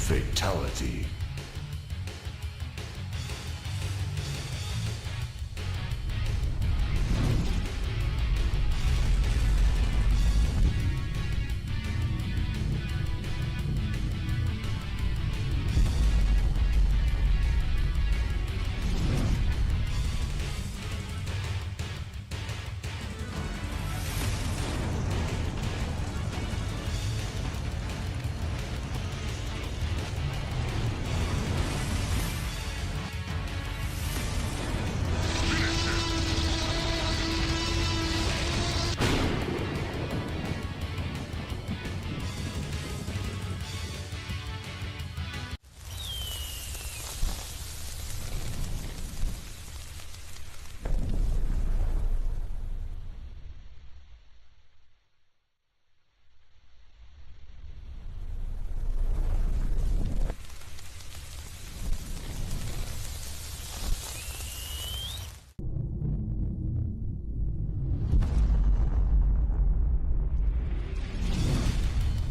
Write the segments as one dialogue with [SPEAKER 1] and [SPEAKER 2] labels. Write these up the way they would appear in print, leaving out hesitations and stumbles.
[SPEAKER 1] Fatality.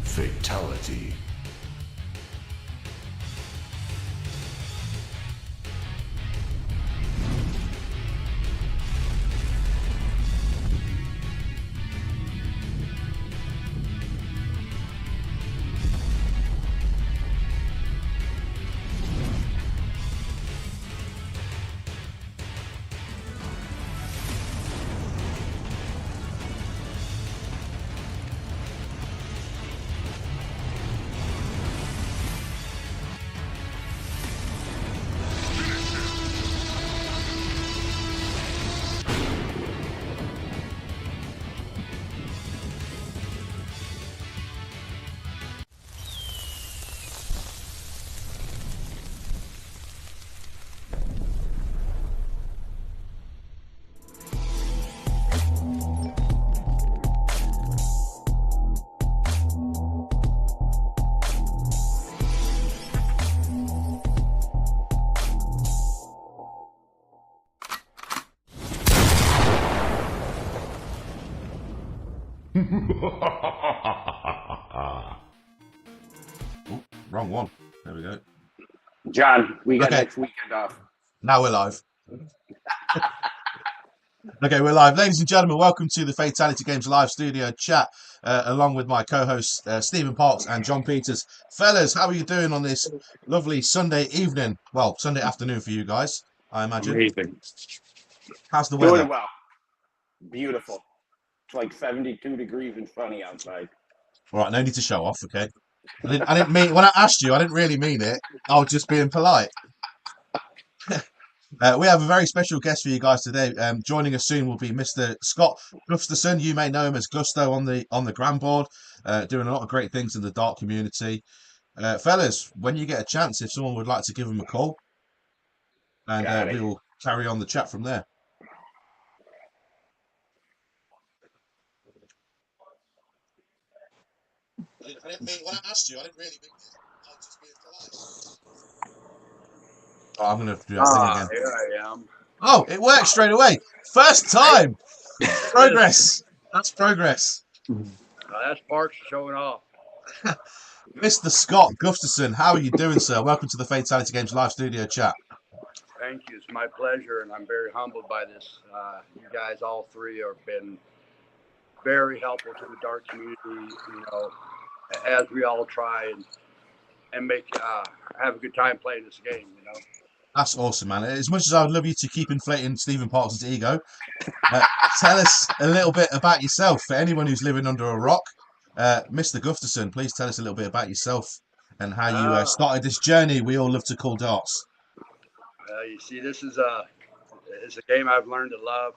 [SPEAKER 1] Fatality.
[SPEAKER 2] Ooh, wrong one. There we go.
[SPEAKER 3] John, we got
[SPEAKER 2] Okay.
[SPEAKER 3] next weekend off.
[SPEAKER 2] Now we're live. Okay, we're live. Ladies and gentlemen, welcome to the Fatality Games live studio chat, along with my co-hosts, Stephen Parks and John Peters. Fellas, how are you doing on this lovely Sunday evening? Well, Sunday afternoon for you guys, I imagine.
[SPEAKER 3] Amazing.
[SPEAKER 2] How's the weather?
[SPEAKER 3] Doing well. Beautiful. It's like 72 degrees and sunny outside.
[SPEAKER 2] All right, no need to show off, okay? I didn't mean, when I asked you, I didn't really mean it. I was just being polite. We have a very special guest for you guys today. Joining us soon will be Mr. Scott Gustafson. You may know him as Gusto on the Granboard, doing a lot of great things in the Dart community. Fellas, when you get a chance, if someone would like to give him a call, and we will carry on the chat from there. I didn't mean, when I asked you, I didn't really mean it. I was just being polite. Oh, I'm going to do that thing again.
[SPEAKER 3] Here I am.
[SPEAKER 2] Oh, it worked straight away. First time. Progress. That's progress.
[SPEAKER 4] That's Parks showing off.
[SPEAKER 2] Mr. Scott Gustafson, how are you doing, sir? Welcome to the Fatality Games live studio chat.
[SPEAKER 4] Thank you. It's my pleasure, and I'm very humbled by this. You guys, all three, have been very helpful to the dart community, you know, as we all try and make have a good time playing this game, you know.
[SPEAKER 2] That's awesome, man. As much as I would love you to keep inflating Stephen Parks' ego, tell us a little bit about yourself. For anyone who's living under a rock, Mr. Gustafson, please tell us a little bit about yourself and how you started this journey we all love to call darts.
[SPEAKER 4] You see, this is a game I've learned to love.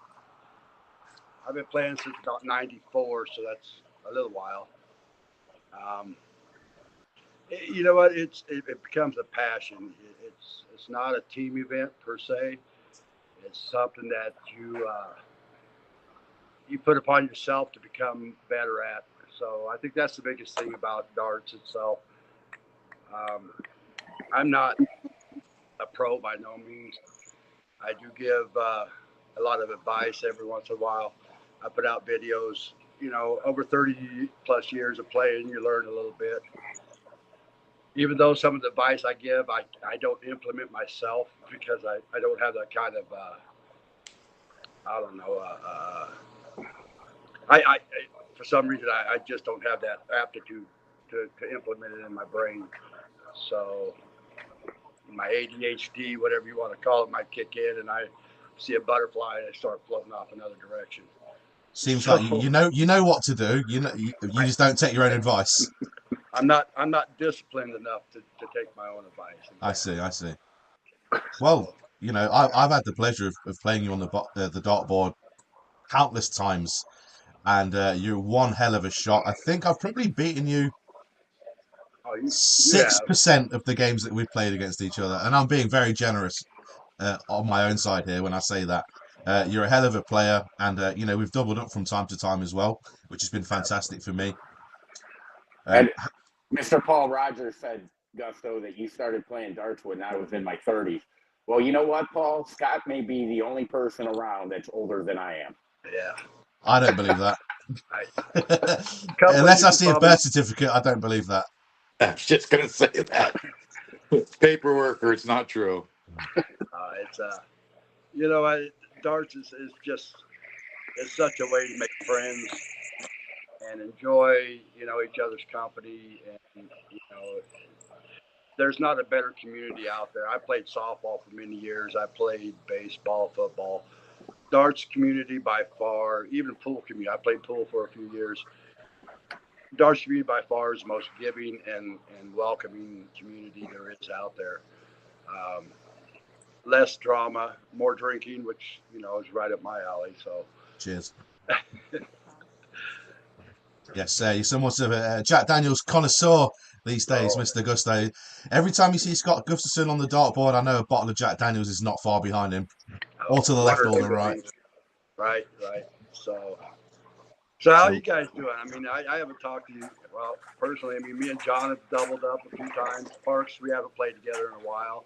[SPEAKER 4] I've been playing since about '94, so that's a little while. You know what? It becomes a passion. It's not a team event per se. It's something that you put upon yourself to become better at. So I think that's the biggest thing about darts itself. I'm not a pro by no means. I do give a lot of advice every once in a while. I put out videos. You know, over 30 plus years of playing, you learn a little bit. even though some of the advice I give, I don't implement myself because I don't have that kind of, I don't know, I for some reason, I just don't have that aptitude to implement it in my brain. So my ADHD, whatever you want to call it, might kick in, and I see a butterfly and I start floating off another direction.
[SPEAKER 2] Seems
[SPEAKER 4] So
[SPEAKER 2] like you know what to do. You just don't take your own advice.
[SPEAKER 4] I'm not disciplined enough to take my own advice. Exactly.
[SPEAKER 2] I see. Well, I've had the pleasure of playing you on the dartboard countless times, and you're one hell of a shot. I think I've probably beaten you
[SPEAKER 4] Oh, you
[SPEAKER 2] 6% of the games that we've played against each other, and I'm being very generous on my own side here when I say that. You're a hell of a player, and we've doubled up from time to time as well, which has been fantastic for me.
[SPEAKER 3] And Mr. Paul Rogers said, Gusto, that you started playing darts when I was in my 30s. Well, you know what, Paul? Scott may be the only person around that's older than I am.
[SPEAKER 4] Yeah.
[SPEAKER 2] I don't believe that.
[SPEAKER 4] Couple
[SPEAKER 2] Unless I
[SPEAKER 4] years
[SPEAKER 2] see a
[SPEAKER 4] probably-
[SPEAKER 2] birth certificate, I don't believe that.
[SPEAKER 1] I was just going to say that. Paperwork, or it's not true.
[SPEAKER 4] It's darts is just it's such a way to make friends and enjoy each other's company, and there's not a better community out there. I played softball for many years. I played baseball, football. Darts community by far, even pool community. I played pool for a few years. Darts community by far is the most giving and welcoming community there is out there. Less drama, more drinking, which is right up my alley. So,
[SPEAKER 2] cheers. Yes, you're somewhat of a Jack Daniels connoisseur these days, Mr. Gusto. Every time you see Scott Gustafson on the dartboard, I know a bottle of Jack Daniels is not far behind him, or to the left or the right.
[SPEAKER 4] Right. So how you guys doing? I mean, I haven't talked to you, well, personally. I mean, me and John have doubled up a few times. Parks, we haven't played together in a while.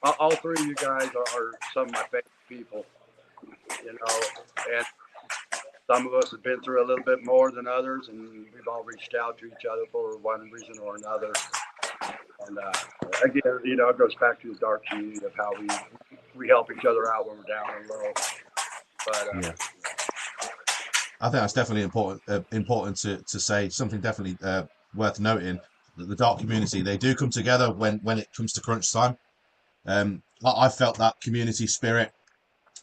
[SPEAKER 4] All three of you guys are some of my favorite people, and some of us have been through a little bit more than others, and we've all reached out to each other for one reason or another. And again, it goes back to the dark community of how we help each other out when we're down and low. But
[SPEAKER 2] yeah, I think that's definitely important to say. Something definitely worth noting, that the dark community, they do come together when it comes to crunch time. I felt that community spirit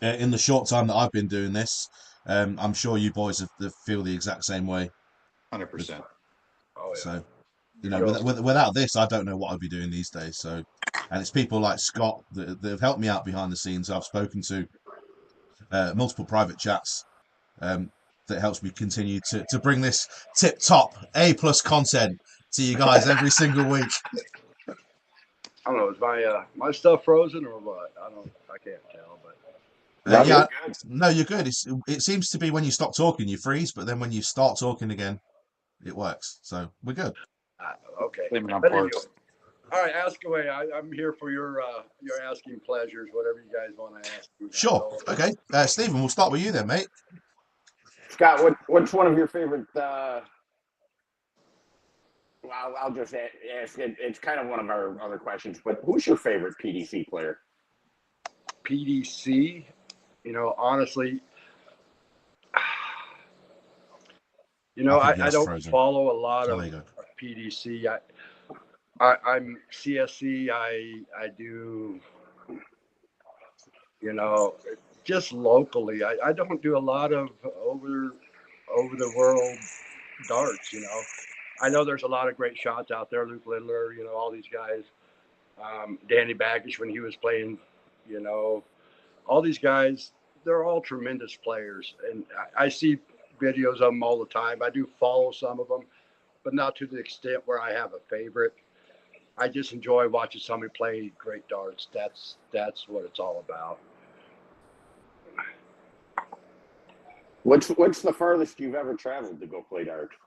[SPEAKER 2] in the short time that I've been doing this. I'm sure you boys feel the exact same way.
[SPEAKER 1] 100%.
[SPEAKER 4] Oh yeah.
[SPEAKER 2] So, without this, I don't know what I'd be doing these days. So, and it's people like Scott that have helped me out behind the scenes. I've spoken to multiple private chats that helps me continue to bring this tip top A+ content to you guys every single week.
[SPEAKER 4] I don't know, is my stuff frozen or what? I can't tell, but
[SPEAKER 2] Yeah, no, you're good. It seems to be when you stop talking, you freeze, but then when you start talking again, it works. So we're good.
[SPEAKER 4] Okay.
[SPEAKER 1] Blaming on
[SPEAKER 4] But anyway,
[SPEAKER 1] parts.
[SPEAKER 4] all right, ask away. I'm here for your asking pleasures, whatever you guys want to ask.
[SPEAKER 2] Sure. Okay. Stephen, we'll start with you then, mate.
[SPEAKER 3] Scott, what's one of your favorite? Well, I'll just ask it. It's kind of one of our other questions, but who's your favorite PDC player?
[SPEAKER 4] PDC, honestly, I don't follow a lot of PDC. I'm CSC. I do, just locally. I don't do a lot of over the world darts. I know there's a lot of great shots out there. Luke Littler, all these guys. Danny Baggage when he was playing, all these guys. They're all tremendous players, and I see videos of them all the time. I do follow some of them, but not to the extent where I have a favorite. I just enjoy watching somebody play great darts. That's what it's all about.
[SPEAKER 3] What's the farthest you've ever traveled to go play darts?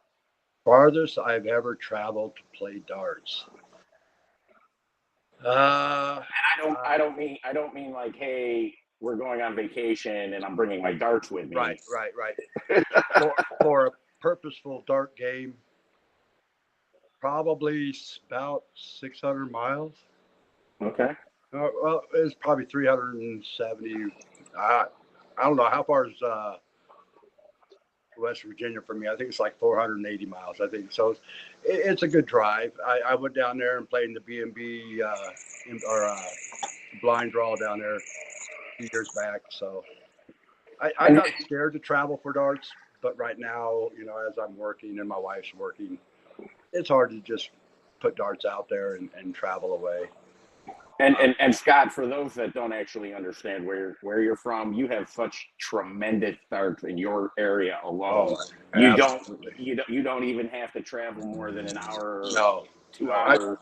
[SPEAKER 4] Farthest I've ever traveled to play darts.
[SPEAKER 3] And I don't mean like, hey, we're going on vacation and I'm bringing my darts with me.
[SPEAKER 4] Right. for a purposeful dart game, Probably about 600 miles.
[SPEAKER 3] Okay.
[SPEAKER 4] Well, it's probably 370. I don't know how far is West Virginia from me. I think it's like 480 miles. I think so. It's a good drive. I went down there and played in the B&B or blind draw down there a few years back. So I'm not scared to travel for darts, but right now, you know, as I'm working and my wife's working, it's hard to just put darts out there and travel away.
[SPEAKER 3] And Scott, for those that don't actually understand where you're from, you have such tremendous darts in your area alone. You don't even have to travel more than an hour,
[SPEAKER 4] no,
[SPEAKER 3] 2 hours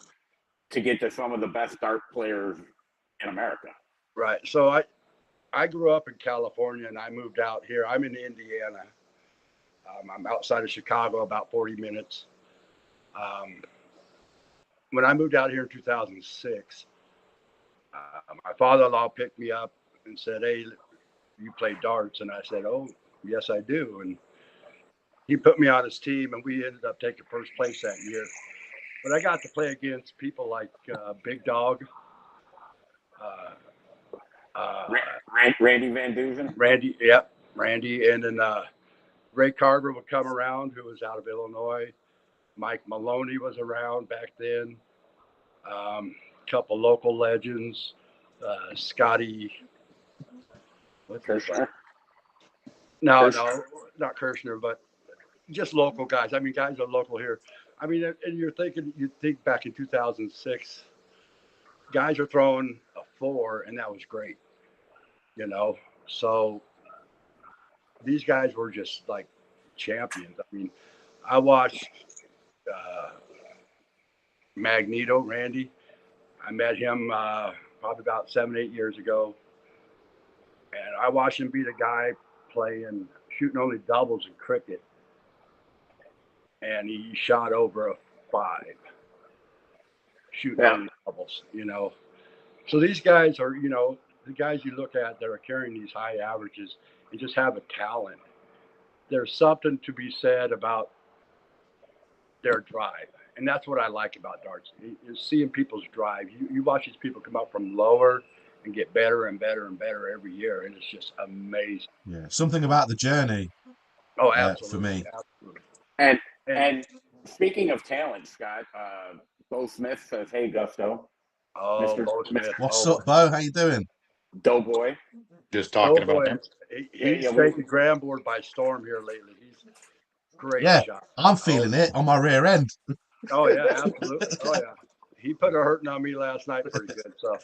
[SPEAKER 3] to get to some of the best dart players in America.
[SPEAKER 4] Right. So I grew up in California and I moved out here. I'm in Indiana. I'm outside of Chicago, about 40 minutes. When I moved out here in 2006, my father-in-law picked me up and said, "Hey, you play darts?" And I said, "Oh, yes, I do." And he put me on his team, and we ended up taking first place that year. But I got to play against people like Big Dog,
[SPEAKER 3] Randy Van Dusen.
[SPEAKER 4] Randy, and then Ray Carver would come around, who was out of Illinois. Mike Maloney was around back then. Couple local legends, Scotty. What's
[SPEAKER 3] Kirshner?
[SPEAKER 4] No, not Kirshner, but just local guys. I mean, guys are local here. I mean, and you think back in 2006, guys are throwing a 4, and that was great, you know. So these guys were just like champions. I mean, I watched Magneto, Randy. I met him probably about 7-8 years ago, and I watched him beat a guy shooting only doubles in cricket, and he shot over a 5, shooting only doubles. You know, so these guys are, you know, the guys you look at that are carrying these high averages and just have a talent. There's something to be said about their drive. And that's what I like about darts, is seeing people's drive. You watch these people come up from lower and get better and better and better every year, and it's just amazing.
[SPEAKER 2] Yeah, something about the journey.
[SPEAKER 4] Oh, absolutely.
[SPEAKER 2] For me.
[SPEAKER 4] Absolutely.
[SPEAKER 3] And speaking of talent, Scott, Bo Smith says, "Hey, Gusto."
[SPEAKER 4] Oh, Bo Smith.
[SPEAKER 2] What's up, Bo? How you doing?
[SPEAKER 3] Doughboy.
[SPEAKER 1] Just talking about him.
[SPEAKER 4] He's taken Granboard by storm here lately. He's great shot.
[SPEAKER 2] I'm feeling it on my rear end.
[SPEAKER 4] Oh, yeah, absolutely. Oh, yeah. He put a hurting on me last night pretty good. So,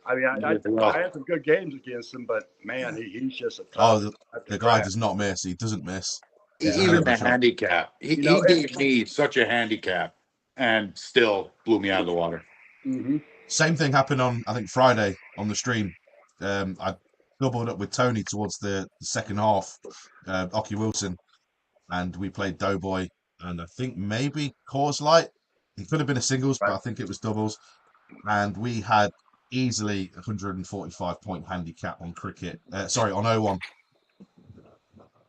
[SPEAKER 4] I mean, I had some good games against him, but, man, he's just a tough.
[SPEAKER 2] The guy does not miss. He doesn't miss.
[SPEAKER 1] Even the handicap. He gave me such a handicap and still blew me out of the water.
[SPEAKER 4] Mm-hmm.
[SPEAKER 2] Same thing happened on, I think, Friday on the stream. I doubled up with Tony towards the second half, Occy Wilson, and we played Doughboy, and I think maybe Coors Light. It could have been a singles, but I think it was doubles. And we had easily 145-point handicap on cricket. On 0-1.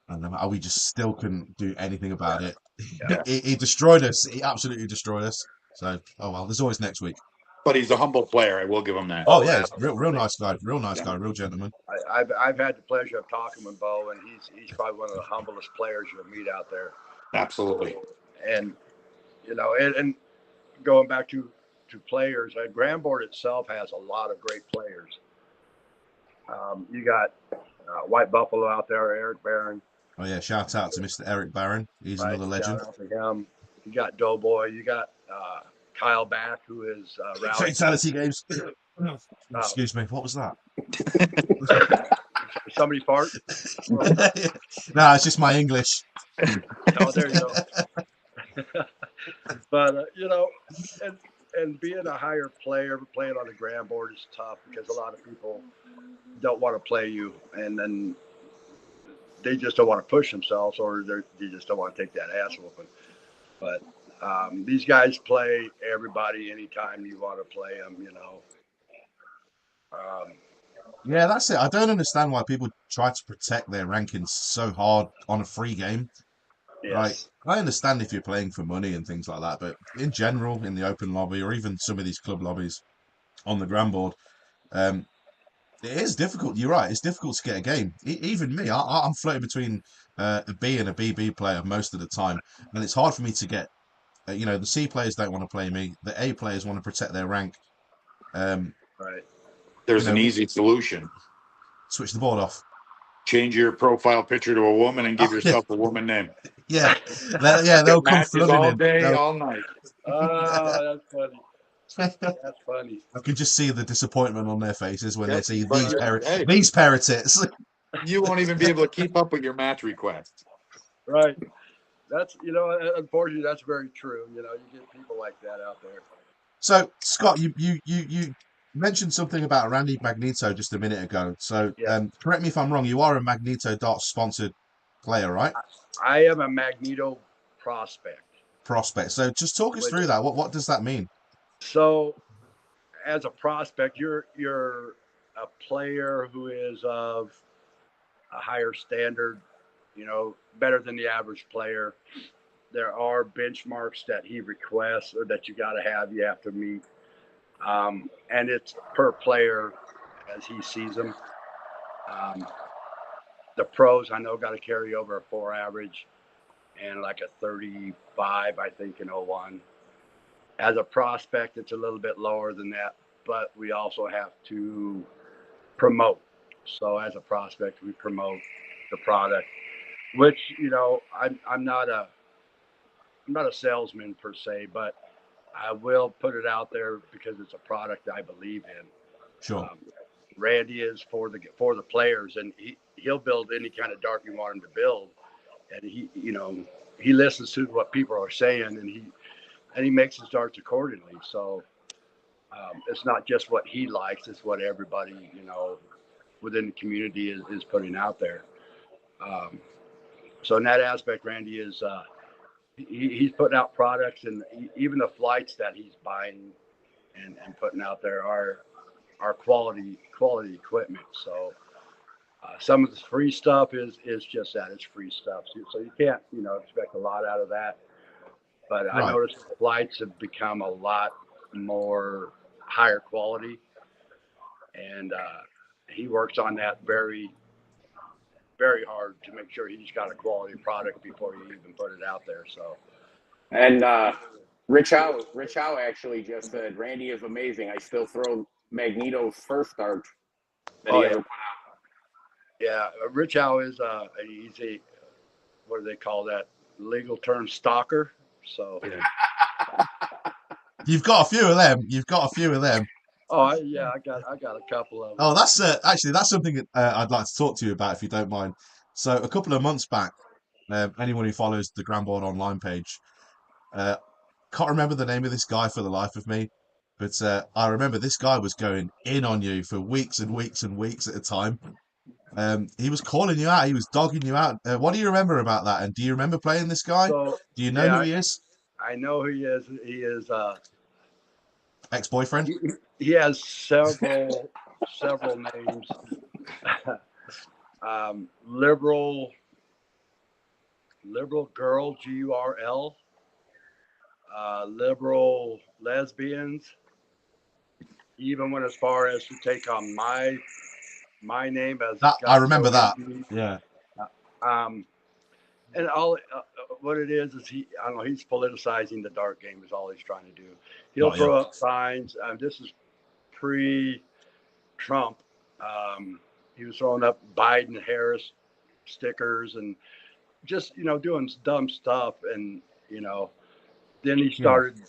[SPEAKER 2] And we just still couldn't do anything about it.
[SPEAKER 1] Yeah.
[SPEAKER 2] He destroyed us. He absolutely destroyed us. So, oh well, there's always next week.
[SPEAKER 1] But he's a humble player. I will give him that.
[SPEAKER 2] Oh yeah, he's real nice guy. Real nice guy. Real gentleman.
[SPEAKER 4] I've had the pleasure of talking with Bo, and he's probably one of the humblest players you'll meet out there.
[SPEAKER 1] Absolutely.
[SPEAKER 4] And you know, and going back to players, Granboard itself has a lot of great players. You got White Buffalo out there, Eric Barron.
[SPEAKER 2] Oh yeah, shout out to Mr. Eric Barron. He's another legend.
[SPEAKER 4] Shout out to him. You got Doughboy. You got Kyle Back, who is
[SPEAKER 2] Fatality games. Excuse me, what was that?
[SPEAKER 4] Somebody fart?
[SPEAKER 2] No, it's just my English.
[SPEAKER 4] Oh, there you go. But you know, and being a higher player, playing on the Granboard is tough because a lot of people don't want to play you, and then they just don't want to push themselves, or they just don't want to take that ass whooping. But these guys play everybody anytime you want to play them, you know.
[SPEAKER 2] Yeah, that's it. I don't understand why people try to protect their rankings so hard on a free game. right?
[SPEAKER 4] Yes.
[SPEAKER 2] I understand if you're playing for money and things like that, but in general, in the open lobby or even some of these club lobbies on the Granboard, um, it is difficult. You're right. It's difficult to get a game. Even me, I'm floating between a B and a BB player most of the time, and it's hard for me to get. The C players don't want to play me. The A players want to protect their rank. Um,
[SPEAKER 4] Right.
[SPEAKER 1] There's an easy solution.
[SPEAKER 2] switch the board off.
[SPEAKER 1] Change your profile picture to a woman and give
[SPEAKER 2] Oh, yeah,
[SPEAKER 1] yourself a woman name.
[SPEAKER 2] yeah, they'll
[SPEAKER 1] Get
[SPEAKER 2] come
[SPEAKER 1] matches
[SPEAKER 2] flooding
[SPEAKER 1] all
[SPEAKER 2] in.
[SPEAKER 1] day, all night.
[SPEAKER 4] Oh, that's funny. That's funny.
[SPEAKER 2] I can just see the disappointment on their faces when they
[SPEAKER 1] Yep.
[SPEAKER 2] see
[SPEAKER 1] But hey,
[SPEAKER 2] these pair of tits.
[SPEAKER 1] you won't even be able to keep up with your match requests.
[SPEAKER 4] Right. That's, unfortunately, that's very true. You get people like that out there.
[SPEAKER 2] So, Scott, you mentioned something about Randy Magneto just a minute ago. So,
[SPEAKER 4] Yeah.
[SPEAKER 2] correct me if I'm wrong. You are a Magneto Darts sponsored player, right?
[SPEAKER 4] I am a Magneto prospect.
[SPEAKER 2] Prospect. So, just talk us through that. What does that mean?
[SPEAKER 4] So, as a prospect, you're a player who is of a higher standard, better than the average player. There are benchmarks that he requests or that you have to meet. And it's per player as he sees them. The pros, I know, got to carry over a 4 average and like a 35, I think, in 01. As a prospect, it's a little bit lower than that, but we also have to promote. So as a prospect, we promote the product, which, I'm not a salesman per se, but I will put it out there because it's a product I believe in.
[SPEAKER 2] Sure.
[SPEAKER 4] Randy is for the players, and he'll build any kind of dart you want him to build, and he listens to what people are saying, and he makes his darts accordingly. So it's not just what he likes; it's what everybody within the community is putting out there. So in that aspect, Randy is he's putting out products, and even the flights that he's buying and putting out there are quality equipment. So some of the free stuff is just that, it's free stuff. So you can't expect a lot out of that. But I noticed the flights have become a lot more higher quality, and he works on that very, very hard to make sure he's got a quality product before you even put it out there. So,
[SPEAKER 3] and Rich Howe actually just said Randy is amazing. I still throw Magneto's first dart that he ever put out.
[SPEAKER 4] Yeah, Rich Howe is he's a, what do they call that, legal term, stalker. So
[SPEAKER 2] You've got a few of them.
[SPEAKER 4] Oh yeah, I got a couple of them.
[SPEAKER 2] Oh, that's actually that's something that, I'd like to talk to you about if you don't mind. So a couple of months back, anyone who follows the Granboard online page, can't remember the name of this guy for the life of me, but I remember this guy was going in on you for weeks and weeks and weeks at a time. He was calling you out. He was dogging you out. What do you remember about that? And do you remember playing this guy?
[SPEAKER 4] So,
[SPEAKER 2] Do you know who he is?
[SPEAKER 4] I know who he is. He is
[SPEAKER 2] Ex-boyfriend?
[SPEAKER 4] He has several names. Liberal girl, GURL. Liberal lesbians. He even went as far as to take on my name as
[SPEAKER 2] that. I remember that. Yeah.
[SPEAKER 4] And all what it is I don't know, he's politicizing the dart game is all he's trying to do. He'll throw up signs. This is pre-Trump. He was throwing up Biden, Harris stickers and just, doing dumb stuff. And, then he started,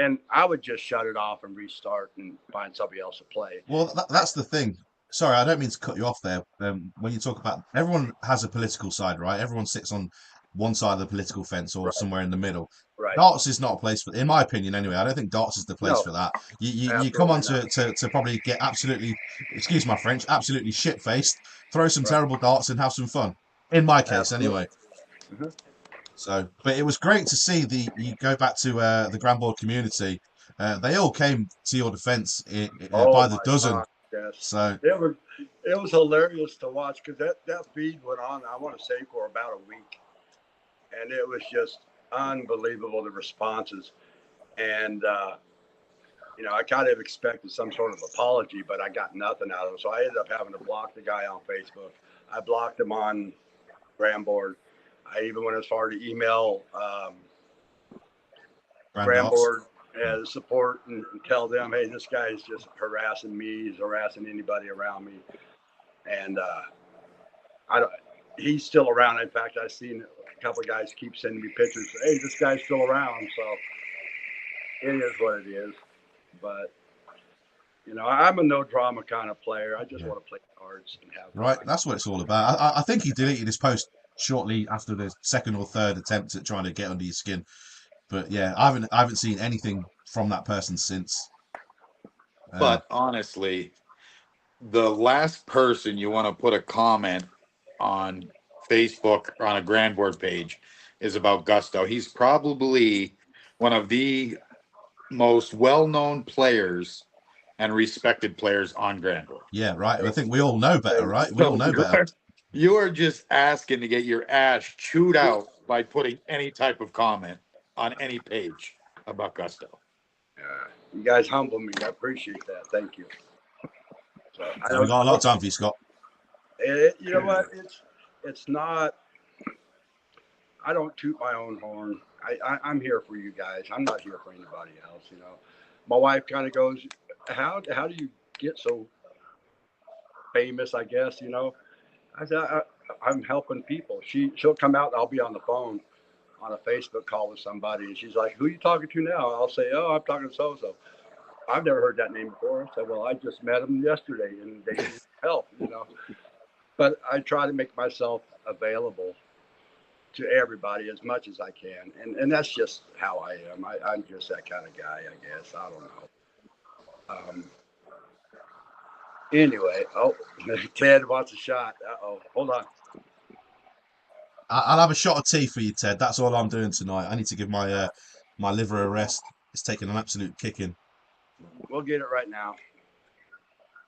[SPEAKER 4] and I would just shut it off and restart and find somebody else to play.
[SPEAKER 2] Well, that's the thing. Sorry, I don't mean to cut you off there. When you talk about, everyone has a political side, right? Everyone sits on one side of the political fence or somewhere in the middle.
[SPEAKER 4] Right.
[SPEAKER 2] Darts is not a place for, in my opinion anyway, I don't think darts is the place for that. You come on to probably get absolutely, excuse my French, absolutely shit-faced, throw some terrible darts and have some fun. In my case, anyway.
[SPEAKER 4] Mm-hmm.
[SPEAKER 2] So, but it was great to see you go back to the Granboard community. They all came to your defense by the dozen.
[SPEAKER 4] God, yes.
[SPEAKER 2] So
[SPEAKER 4] it was hilarious to watch because that feed went on, I want to say, for about a week. and it was just unbelievable, the responses. And you know, I kind of expected some sort of apology, but I got nothing out of it. So I ended up having to block the guy on Facebook. I blocked him on Granboard. I even went as far to email Granboard as support and tell them, hey, this guy is just harassing me. He's harassing anybody around me. And he's still around. In fact, I've seen a couple of guys keep sending me pictures. Hey, this guy's still around. So it is what it is. But, you know, I'm a no drama kind of player. I just want to play cards and have fun.
[SPEAKER 2] Right, that's what it's all about. I think he deleted his post shortly after the second or third attempt at trying to get under your skin. But yeah, I haven't seen anything from that person since.
[SPEAKER 1] But honestly, the last person you want to put a comment on Facebook or on a Granboard page is about Gusto. He's probably one of the most well-known players and respected players on Granboard.
[SPEAKER 2] Yeah, right. I think we all know better, right? We all know better.
[SPEAKER 1] You are just asking to get your ass chewed out by putting any type of comment on any page about Gusto.
[SPEAKER 4] You guys humble me. I appreciate that. Thank you. So
[SPEAKER 2] We got a lot of time for you, Scott.
[SPEAKER 4] You know what? It's not. I don't toot my own horn. I'm here for you guys. I'm not here for anybody else. You know, my wife kind of goes, "How do you get so famous?" I guess, you know. I said, I'm helping people. She'll come out and I'll be on the phone on a Facebook call with somebody, and she's like, "Who are you talking to now?" I'll say, "Oh, I'm talking to so-and-so." I've never heard that name before. I said, "Well, I just met him yesterday and they need help," you know. But I try to make myself available to everybody as much as I can. And that's just how I am. I'm just that kind of guy, I guess. I don't know. Anyway, Ted wants a shot. Uh-oh, hold on.
[SPEAKER 2] I'll have a shot of tea for you, Ted. That's all I'm doing tonight. I need to give my my liver a rest. It's taking an absolute kicking.
[SPEAKER 4] We'll get it right now.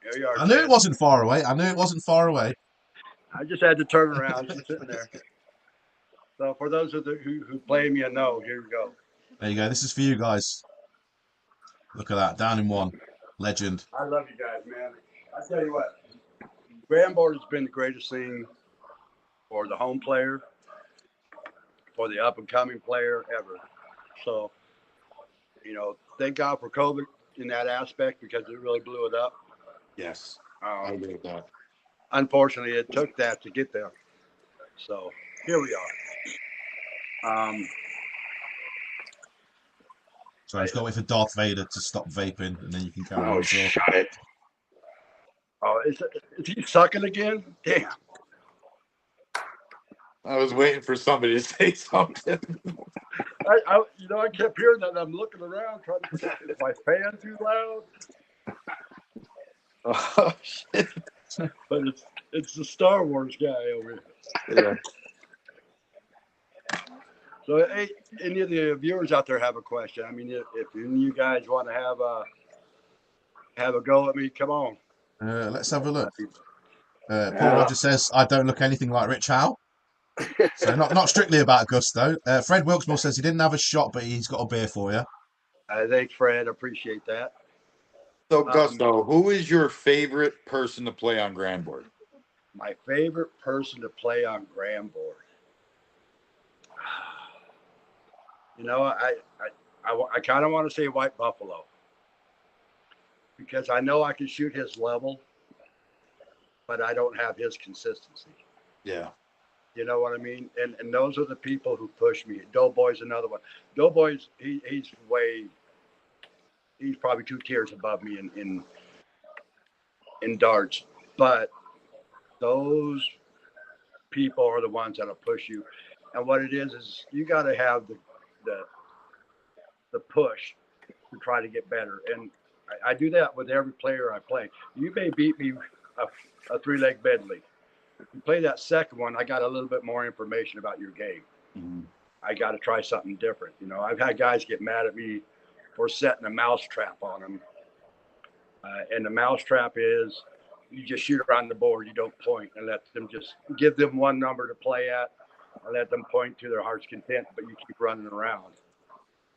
[SPEAKER 4] Here you are,
[SPEAKER 2] I knew
[SPEAKER 4] Ted.
[SPEAKER 2] it wasn't far away.
[SPEAKER 4] I just had to turn around. She's sitting there. So for those of you who play me a no, here we go.
[SPEAKER 2] There you go. This is for you guys. Look at that. Down in one. Legend.
[SPEAKER 4] I love you guys, man. I tell you what, Granboard has been the greatest thing for the home player, for the up-and-coming player ever. So, you know, thank God for COVID in that aspect because it really blew it up.
[SPEAKER 1] Yes, I agree with that.
[SPEAKER 4] Unfortunately, it took that to get there. So here we are.
[SPEAKER 2] So I just got to wait for Darth Vader to stop vaping, and then you can carry on.
[SPEAKER 3] Oh, shut it.
[SPEAKER 4] Oh, is he sucking again? Damn.
[SPEAKER 1] I was waiting for somebody to say something.
[SPEAKER 4] I kept hearing that. And I'm looking around trying to is my fan too loud?
[SPEAKER 1] Oh shit!
[SPEAKER 4] But it's the Star Wars guy over here.
[SPEAKER 1] Yeah.
[SPEAKER 4] So, hey, any of the viewers out there have a question? I mean, if any of you guys want to have a go at me, come on.
[SPEAKER 2] Let's have a look. Paul Rogers says, I don't look anything like Rich Howe. So not strictly about Gusto. Fred Wilkesmore says he didn't have a shot, but he's got a beer for you.
[SPEAKER 4] Thanks, Fred. Appreciate that.
[SPEAKER 1] So, Gusto, who is your favorite person to play on Granboard?
[SPEAKER 4] My favorite person to play on Granboard. You know, I kind of want to say White Buffalo because I know I can shoot his level, but I don't have his consistency.
[SPEAKER 1] Yeah.
[SPEAKER 4] You know what I mean? And those are the people who push me. Doughboy's another one. Doughboy's he's probably 2 tiers above me in darts. But those people are the ones that'll push you. And what it is you got to have the push to try to get better. And I do that with every player I play. You may beat me a 3-leg bed league. You play that second one, I got a little bit more information about your game.
[SPEAKER 1] Mm-hmm.
[SPEAKER 4] I got to try something different. You know, I've had guys get mad at me for setting a mouse trap on them. And the mouse trap is you just shoot around the board. You don't point and let them just give them one number to play at. I let them point to their heart's content, but you keep running around.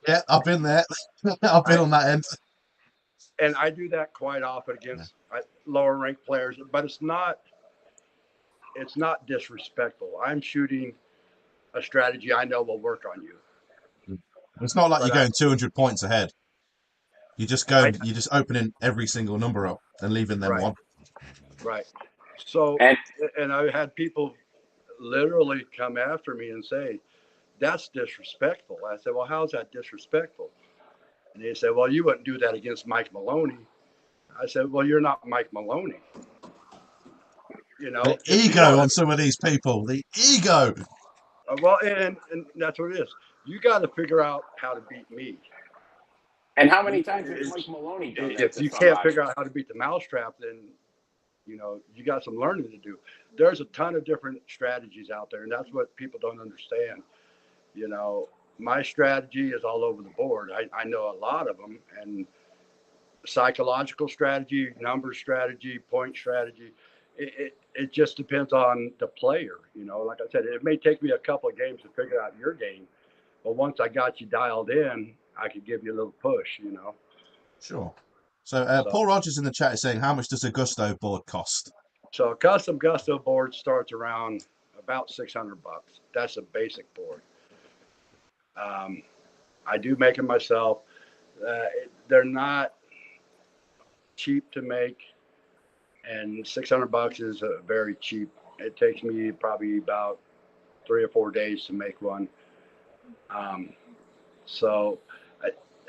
[SPEAKER 2] Yeah, I've been there. I've been on that end.
[SPEAKER 4] And I do that quite often against lower ranked players, but it's not disrespectful. I'm shooting a strategy I know will work on you.
[SPEAKER 2] It's not like
[SPEAKER 4] But
[SPEAKER 2] you're going 200 points ahead. You're just opening every single number up and leaving them
[SPEAKER 4] right,
[SPEAKER 2] one.
[SPEAKER 4] right. So, and I've had people literally come after me and say, that's disrespectful. I said, well, how's that disrespectful? And they said, well, you wouldn't do that against Mike Maloney. I said, well, you're not Mike Maloney. You know,
[SPEAKER 2] The ego on some of these people, the ego.
[SPEAKER 4] Well, and that's what it is. You got to figure out how to beat me.
[SPEAKER 3] And how many times has Mike Maloney done that?
[SPEAKER 4] If you can't figure out how to beat the mousetrap, then you know you got some learning to do. There's a ton of different strategies out there, and that's what people don't understand. You know, my strategy is all over the board. I know a lot of them, and psychological strategy, number strategy, point strategy. It just depends on the player. You know, like I said, it may take me a couple of games to figure out your game, but once I got you dialed in, I could give you a little push. You know.
[SPEAKER 2] Sure. So Paul Rogers in the chat is saying, how much does a Gusto board cost?
[SPEAKER 4] So a custom Gusto board starts around about $600. That's a basic board. I do make them myself. They're not cheap to make, and $600 is very cheap. It takes me probably about 3 or 4 days to make one.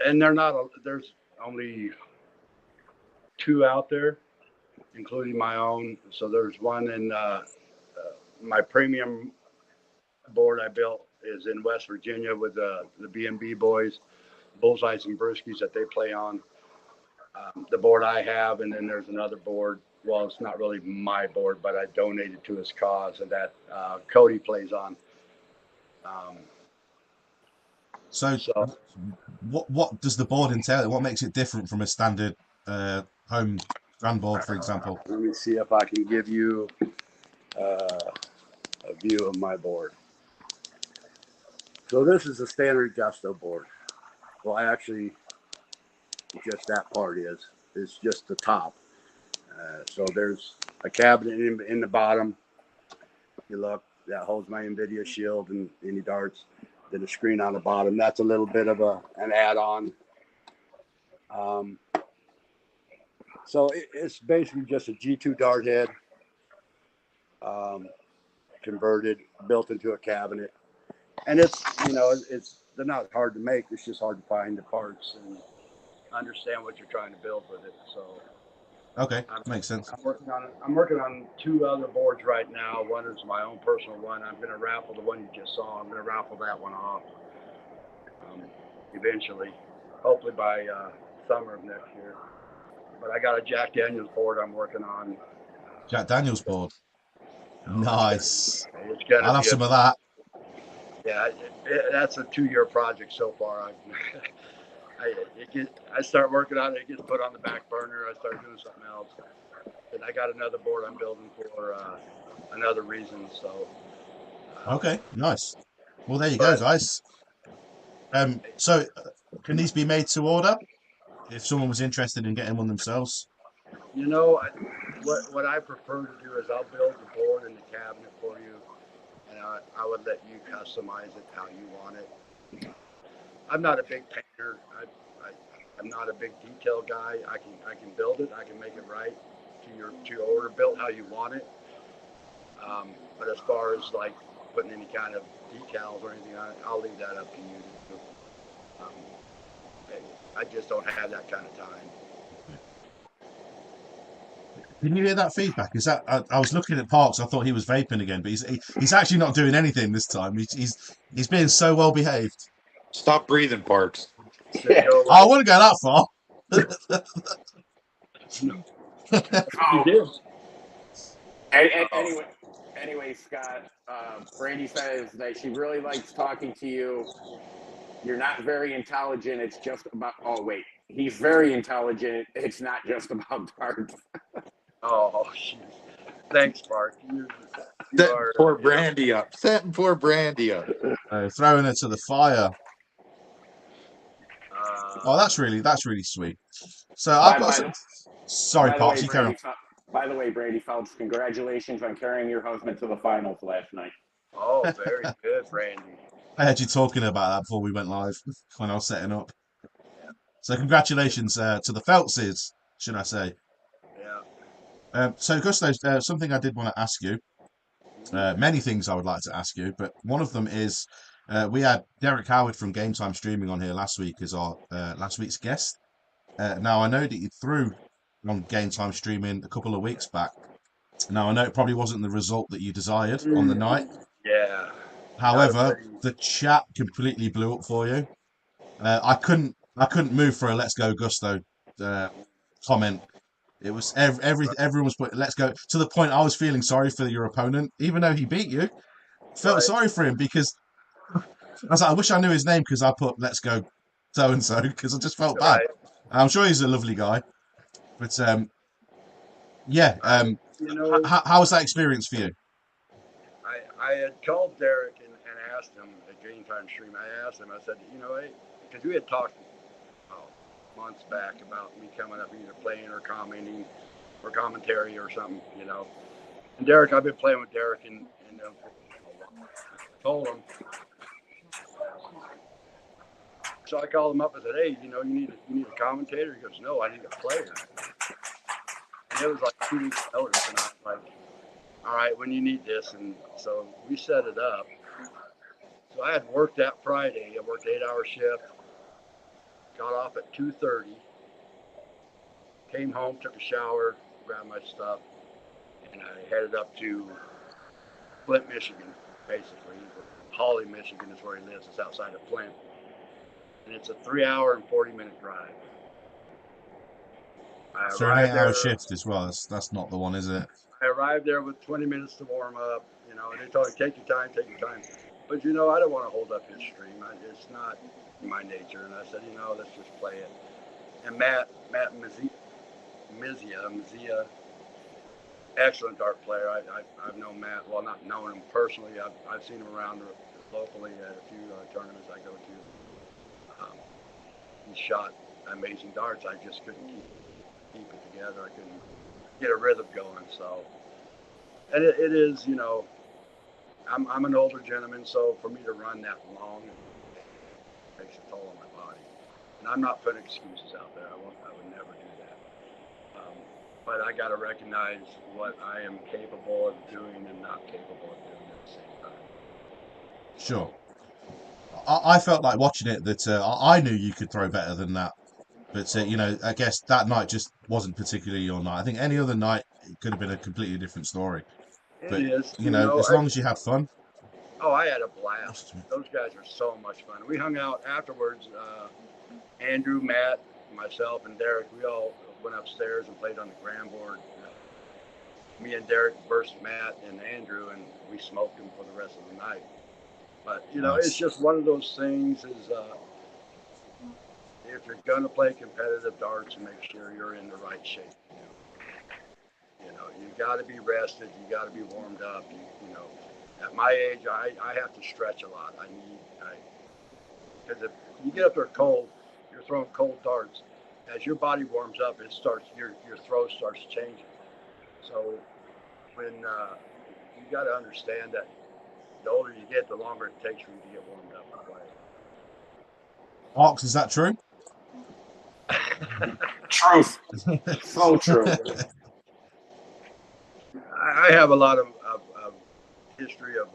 [SPEAKER 4] And there's only 2 out there, including my own. So there's one in my premium board I built is in West Virginia with the B&B boys, Bullseyes and Brewskis that they play on. The board I have, and then there's another board. Well, it's not really my board, but I donated to his cause, and that Cody plays on.
[SPEAKER 2] So what does the board entail? What makes it different from a standard home Granboard, for example?
[SPEAKER 4] Let me see if I can give you a view of my board. So this is a standard Gusto board. Well, actually, just that part is just the top. So there's a cabinet in the bottom. You look, that holds my NVIDIA Shield and any darts. Then a screen on the bottom. That's a little bit of an add-on. So it's basically just a G2 dart head, converted, built into a cabinet. And they're not hard to make. It's just hard to find the parts and understand what you're trying to build with it. So
[SPEAKER 2] okay, makes sense.
[SPEAKER 4] I'm working on 2 other boards right now. One is my own personal one. I'm going to raffle the one you just saw. I'm going to raffle that one off eventually, hopefully by summer of next year. But I got a Jack Daniels board I'm working on.
[SPEAKER 2] Jack Daniels board. Nice.
[SPEAKER 4] I'll
[SPEAKER 2] have some of that.
[SPEAKER 4] Yeah, that's a 2-year project so far. I start working on it, it gets put on the back burner. I start doing something else. And I got another board I'm building for another reason. So.
[SPEAKER 2] Okay, nice. Well, there you go, guys. So can these be made to order if someone was interested in getting one themselves?
[SPEAKER 4] You know, what I prefer to do is I'll build the board and the cabinet for you, and I would let you customize it how you want it. I'm not a big painter. I'm not a big detail guy. I can build it. I can make it right to your order, built how you want it. But as far as like putting any kind of decals or anything on it, I'll leave that up to you. I just don't have that kind of time.
[SPEAKER 2] Can you hear that feedback? Is that I was looking at Parks? I thought he was vaping again, but he's actually not doing anything this time. He's being so well behaved.
[SPEAKER 1] Stop breathing, Parks.
[SPEAKER 3] Yeah.
[SPEAKER 2] I wouldn't go that far.
[SPEAKER 3] Anyway, Scott, Brandy says that she really likes talking to you. You're not very intelligent. It's just about. Oh wait, he's very intelligent. It's not just about darts.
[SPEAKER 4] Oh, thanks, Mark. You
[SPEAKER 1] Setting
[SPEAKER 4] are,
[SPEAKER 1] poor
[SPEAKER 4] you know,
[SPEAKER 1] Brandy up. Setting poor Brandy up.
[SPEAKER 2] Throwing her to the fire. Oh,
[SPEAKER 4] uh,
[SPEAKER 2] that's really sweet. So I've
[SPEAKER 3] By,
[SPEAKER 2] got
[SPEAKER 3] by
[SPEAKER 2] some.
[SPEAKER 3] the
[SPEAKER 2] Sorry,
[SPEAKER 3] by the way,
[SPEAKER 2] Pops, you carry on.
[SPEAKER 3] Brady Phelps, congratulations on carrying your husband to the finals last night.
[SPEAKER 4] oh, very good, Brandy.
[SPEAKER 2] I heard you talking about that before we went live when I was setting up.
[SPEAKER 4] Yeah,
[SPEAKER 2] So congratulations to the Phelpses, should I say?
[SPEAKER 4] yeah.
[SPEAKER 2] So Gusto, something I did want to ask you. Many things I would like to ask you, but one of them is we had Derek Howard from Game Time Streaming on here last week as our last week's guest. Now I know that you threw on Game Time Streaming a couple of weeks back. Now I know it probably wasn't the result that you desired on the night.
[SPEAKER 4] Yeah. Not a
[SPEAKER 2] However,
[SPEAKER 4] pretty.
[SPEAKER 2] the chat completely blew up for you. I couldn't move for a "Let's go Gusto" comment. It was everyone was put "Let's go" to the point I was feeling sorry for your opponent, even though he beat you. Felt
[SPEAKER 4] Right.
[SPEAKER 2] sorry for him because I was like, I wish I knew his name because I put "Let's go" so and so because I just felt bad.
[SPEAKER 4] Right.
[SPEAKER 2] I'm sure he's a lovely guy, but yeah.
[SPEAKER 4] You know,
[SPEAKER 2] How was that experience for you?
[SPEAKER 4] I had called Derek and asked him at Game Time Stream. I asked him, I said, you know, because we had talked months back about me coming up either playing or commenting or commentary or something, you know. And Derek, I've been playing with Derek and told him. So I called him up and said, hey, you know, you need a commentator? He goes, no, I need a player. And it was like 2 weeks notice, and I was like, all right, when you need this. And so we set it up. So I had worked that Friday. I worked 8-hour shift, got off at 2:30, came home, took a shower, grabbed my stuff, and I headed up to Flint, Michigan, basically. Holly, Michigan is where he lives. It's outside of Flint. And it's a 3-hour and 40-minute drive. I
[SPEAKER 2] So an
[SPEAKER 4] arrived
[SPEAKER 2] 8 hour
[SPEAKER 4] there.
[SPEAKER 2] shift as well. That's not the one, is it?
[SPEAKER 4] I arrived there with 20 minutes to warm up. You know, and they told me, take your time, take your time. But, you know, I don't want to hold up his stream. It's not my nature. And I said, you know, let's just play it. And Matt Mizia, excellent dart player. I've known Matt, well, not known him personally. I've seen him around locally at a few tournaments I go to. He shot amazing darts. I just couldn't keep it together. I couldn't get a rhythm going. So, and it is, you know, I'm an older gentleman, so for me to run that long, it takes a toll on my body. And I'm not putting excuses out there. I would never do that. But I got to recognize what I am capable of doing and not capable of doing at the same time.
[SPEAKER 2] Sure. I felt like watching it that I knew you could throw better than that. But you know, I guess that night just wasn't particularly your night. I think any other night it could have been a completely different story.
[SPEAKER 4] It
[SPEAKER 2] But
[SPEAKER 4] is,
[SPEAKER 2] you
[SPEAKER 4] you
[SPEAKER 2] know,
[SPEAKER 4] know.
[SPEAKER 2] as long as you have fun.
[SPEAKER 4] I had a blast. Those guys are so much fun. We hung out afterwards. Andrew, Matt, myself, and Derek. We all went upstairs and played on the Granboard. Me and Derek versus Matt and Andrew, and we smoked them for the rest of the night. But you know,
[SPEAKER 2] Nice.
[SPEAKER 4] it's just one of those things. Is if you're gonna play competitive darts, make sure you're in the right shape. You know, you got to be rested. You got to be warmed up. You know, at my age, I have to stretch a lot. Because if you get up there cold, you're throwing cold darts. As your body warms up, your throw starts changing. So when you got to understand that the older you get, the longer it takes for you to get warmed up and play.
[SPEAKER 2] Ox, is that true?
[SPEAKER 3] Truth. So true.
[SPEAKER 4] I have a lot of history of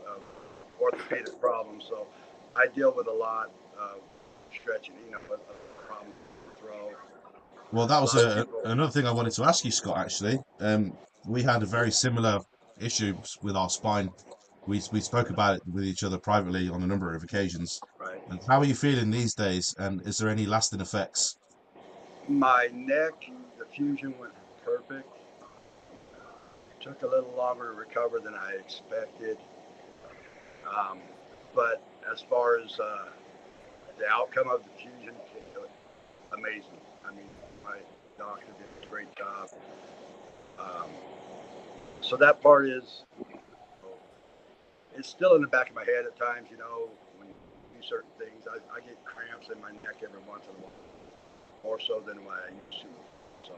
[SPEAKER 4] orthopedic problems, so I deal with a lot of stretching, you know, a problem throw.
[SPEAKER 2] Well, that was
[SPEAKER 4] People,
[SPEAKER 2] another thing I wanted to ask you, Scott. Actually, we had a very similar issues with our spine. We spoke about it with each other privately on a number of occasions.
[SPEAKER 4] right?
[SPEAKER 2] And how are you feeling these days? And is there any lasting effects?
[SPEAKER 4] My neck, the fusion went perfect. Took a little longer to recover than I expected. But as far as the outcome of the fusion, amazing. I mean, my doctor did a great job. So that part is it's still in the back of my head at times, you know, when you do certain things. I get cramps in my neck every once in a while, more so than what I used to. So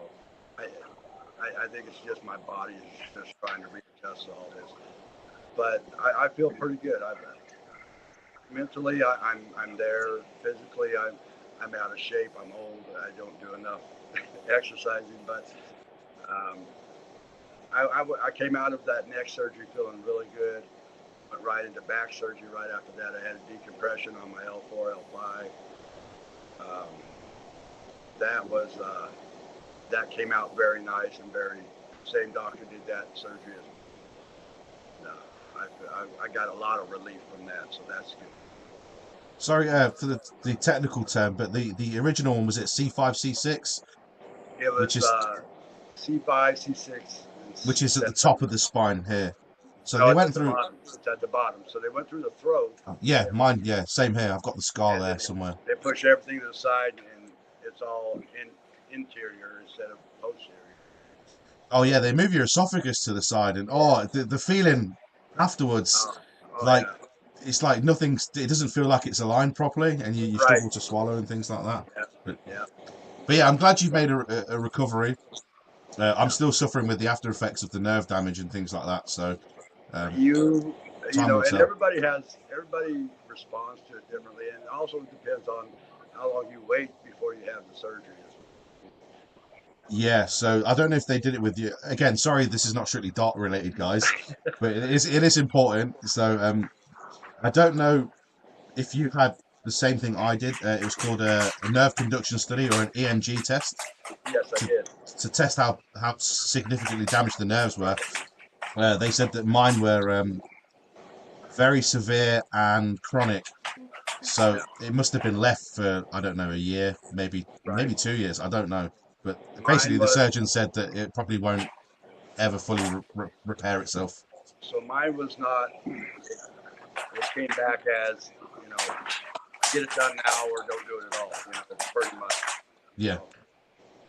[SPEAKER 4] I think it's just my body is just trying to readjust to all this. But I feel pretty good. Mentally, I'm there. Physically, I'm out of shape. I'm old. I don't do enough exercising. But I came out of that neck surgery feeling really good. Went right into back surgery right after that. I had a decompression on my L4, L5. That came out very nice and very. Same doctor did that surgery as well. I got a lot of relief from that, so that's good.
[SPEAKER 2] Sorry for the technical term, but the original one, was it C5, C6?
[SPEAKER 4] It was C5, C6.
[SPEAKER 2] Which is at the top of the spine here. So
[SPEAKER 4] no,
[SPEAKER 2] they
[SPEAKER 4] it's
[SPEAKER 2] went
[SPEAKER 4] at the
[SPEAKER 2] through.
[SPEAKER 4] bottom. It's at the bottom. So they went through the throat.
[SPEAKER 2] Yeah, mine. Yeah, same here. I've got the scar
[SPEAKER 4] And
[SPEAKER 2] there
[SPEAKER 4] then
[SPEAKER 2] somewhere.
[SPEAKER 4] They push everything to the side, and it's all interior instead of posterior.
[SPEAKER 2] Oh yeah, they move your esophagus to the side, and the feeling afterwards, like
[SPEAKER 4] Yeah.
[SPEAKER 2] it's like nothing's. It doesn't feel like it's aligned properly, and you
[SPEAKER 4] Right.
[SPEAKER 2] struggle to swallow and things like that.
[SPEAKER 4] Yeah.
[SPEAKER 2] But yeah, I'm glad you've made a recovery. I'm still suffering with the after effects of the nerve damage and things like that. So
[SPEAKER 4] You
[SPEAKER 2] time
[SPEAKER 4] know,
[SPEAKER 2] will
[SPEAKER 4] and
[SPEAKER 2] tell.
[SPEAKER 4] everybody responds to it differently, and it also depends on how long you wait before you have the surgery.
[SPEAKER 2] Yeah, so I don't know if they did it with you. Again, sorry, this is not strictly dart related, guys, but it is important. So I don't know if you had the same thing I did. It was called a nerve conduction study or an EMG test
[SPEAKER 4] Yes, I did.
[SPEAKER 2] to test how significantly damaged the nerves were. They said that mine were very severe and chronic. So it must have been left for, I don't know, a year, maybe
[SPEAKER 4] Right.
[SPEAKER 2] 2 years. I don't know. But
[SPEAKER 4] Mine
[SPEAKER 2] basically, the
[SPEAKER 4] was
[SPEAKER 2] surgeon said that it probably won't ever fully repair itself.
[SPEAKER 4] so mine was not. It came back as, you know, get it done now or don't do it at all. You know, pretty much.
[SPEAKER 2] Yeah.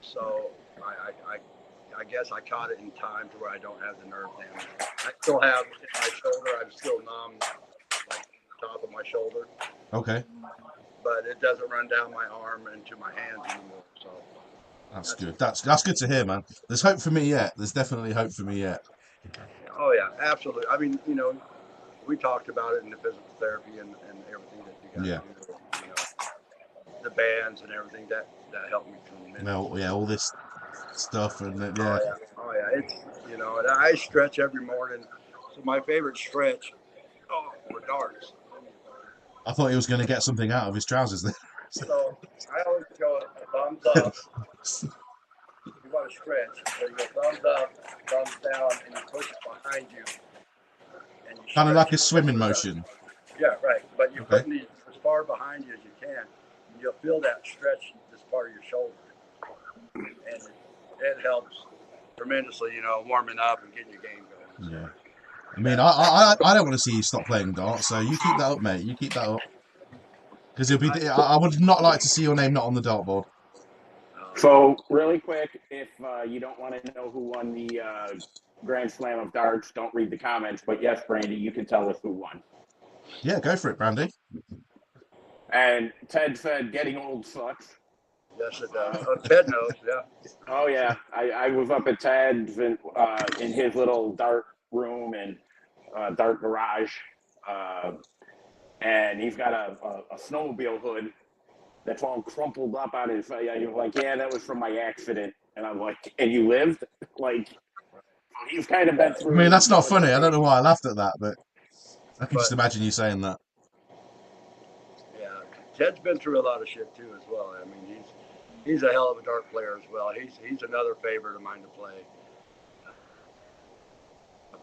[SPEAKER 4] So I guess I caught it in time to where I don't have the nerve damage. I still have in my shoulder. I'm still numb, like top of my shoulder.
[SPEAKER 2] Okay.
[SPEAKER 4] But it doesn't run down my arm into my hands anymore. So
[SPEAKER 2] that's good. That's good to hear, man. There's hope for me yet. There's definitely hope for me yet.
[SPEAKER 4] Oh yeah, absolutely. I mean, you know, we talked about it in the physical therapy and everything that you guys do. You know, the bands and everything that helped me tremendously.
[SPEAKER 2] Well, yeah, all this stuff and
[SPEAKER 4] Oh yeah. It's, you know, and I stretch every morning. So my favorite stretch, were darts.
[SPEAKER 2] I thought he was going to get something out of his trousers there.
[SPEAKER 4] So I always go thumbs up. You want to stretch, so you go thumbs up, thumbs down, and you push it behind you. And you
[SPEAKER 2] Kind of like a
[SPEAKER 4] stretch
[SPEAKER 2] swimming motion.
[SPEAKER 4] Yeah, right. But you're
[SPEAKER 2] Okay.
[SPEAKER 4] putting these as far behind you as you can. And you'll feel that stretch this part of your shoulder. And it helps tremendously, you know, warming up and getting your game going.
[SPEAKER 2] Yeah. I mean, I don't want to see you stop playing darts, so you keep that up, mate. You keep that up. Because I would not like to see your name not on the dartboard.
[SPEAKER 3] So, really quick, if you don't want to know who won the Grand Slam of Darts, don't read the comments. But yes, Brandy, you can tell us who won.
[SPEAKER 2] Yeah, go for it, Brandy.
[SPEAKER 3] And Ted said, getting old sucks.
[SPEAKER 4] Yes, it does. Ted knows, yeah.
[SPEAKER 3] Oh, yeah. I was up at Ted's in his little dart room and dart garage. And he's got a snowmobile hood that's all crumpled up on his face. He was like, yeah, that was from my accident. And I'm like, and you lived? Like, he's kind of been through.
[SPEAKER 2] I mean, that's not funny. I don't know why I laughed at that, but I can just imagine you saying that.
[SPEAKER 4] Yeah, Ted's been through a lot of shit too as well. I mean, he's a hell of a dart player as well. He's another favorite of mine to play.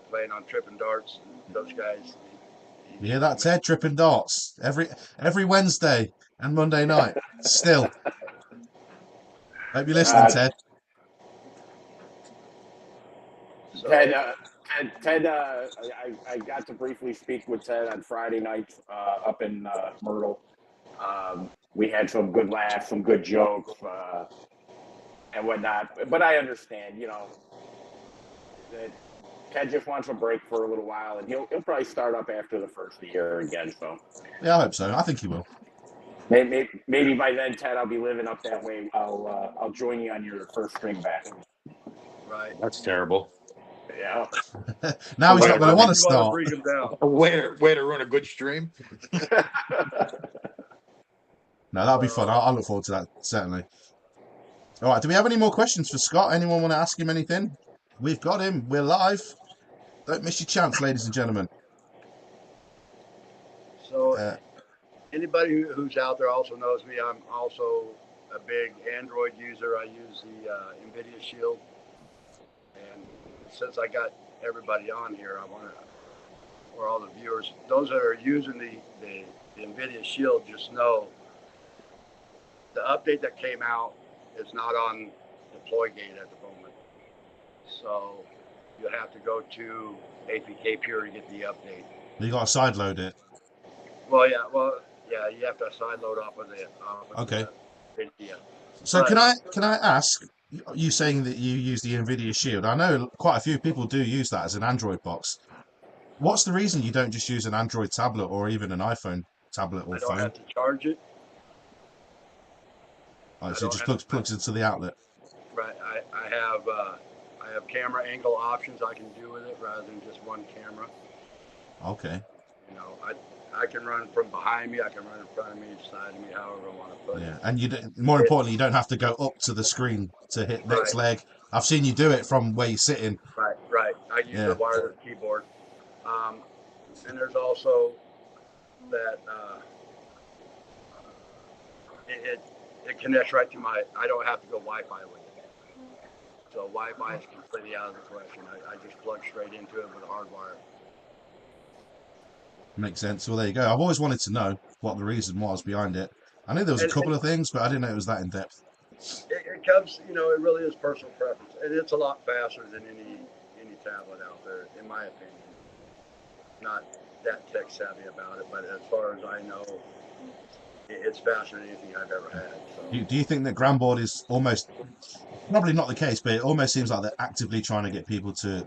[SPEAKER 4] Playing on tripping darts, those guys.
[SPEAKER 2] You hear that, Ted? Tripping darts every Wednesday and Monday night. Still. Hope you're listening, Ted.
[SPEAKER 3] Ted, I got to briefly speak with Ted on Friday night up in Myrtle. We had some good laughs, some good jokes, and whatnot. But I understand, you know, that Ted just wants a break for a little while, and he'll probably start up after the first of the year again. So
[SPEAKER 2] Yeah, I hope so. I think he will.
[SPEAKER 3] maybe by then, Ted, I'll be living up that way. I'll join you on your first string back.
[SPEAKER 4] Right.
[SPEAKER 1] That's terrible.
[SPEAKER 3] Yeah.
[SPEAKER 2] Now he's not going to want to
[SPEAKER 4] You want to
[SPEAKER 2] start.
[SPEAKER 4] bring him down.
[SPEAKER 1] Way to run a good stream.
[SPEAKER 2] No, that'll be fun. I'll look forward to that, certainly. All right, do we have any more questions for Scott? Anyone want to ask him anything? We've got him. We're live. Don't miss your chance, ladies and gentlemen.
[SPEAKER 4] So anybody who's out there also knows me. I'm also a big Android user. I use the NVIDIA Shield. And since I got everybody on here, I want to, or all the viewers, those that are using the NVIDIA Shield, just know the update that came out is not on DeployGate at the moment. So you have to go to APK Pure to get the update.
[SPEAKER 2] You got to sideload it.
[SPEAKER 4] Well, yeah, you have to sideload off of the
[SPEAKER 2] Okay.
[SPEAKER 4] NVIDIA.
[SPEAKER 2] So can I ask, you saying that you use the NVIDIA Shield? I know quite a few people do use that as an Android box. What's the reason you don't just use an Android tablet or even an iPhone tablet or
[SPEAKER 4] I don't
[SPEAKER 2] phone?
[SPEAKER 4] have to charge it.
[SPEAKER 2] Oh, so it just plugs into the outlet.
[SPEAKER 4] Right. I have camera angle options I can do with it rather than just one camera.
[SPEAKER 2] Okay.
[SPEAKER 4] You know, I can run from behind me, I can run in front of me, side of me, however I want to put it.
[SPEAKER 2] Yeah, and more importantly, you don't have to go up to the screen to hit next leg. I've seen you do it from where you're sitting.
[SPEAKER 4] Right. I use a wireless keyboard. And there's also that it connects right to I don't have to go Wi-Fi with it. So Wi-Fi is completely out of the question. I just plug straight into it with a hard wire.
[SPEAKER 2] Makes sense. Well, there you go. I've always wanted to know what the reason was behind it. I knew there was a couple of things, but I didn't know it was that in depth.
[SPEAKER 4] It comes, you know, it really is personal preference, and it's a lot faster than any tablet out there, in my opinion. Not that tech savvy about it, but as far as I know, it's faster than anything I've ever had. So.
[SPEAKER 2] Do you think that Granboard is almost, probably not the case, but it almost seems like they're actively trying to get people to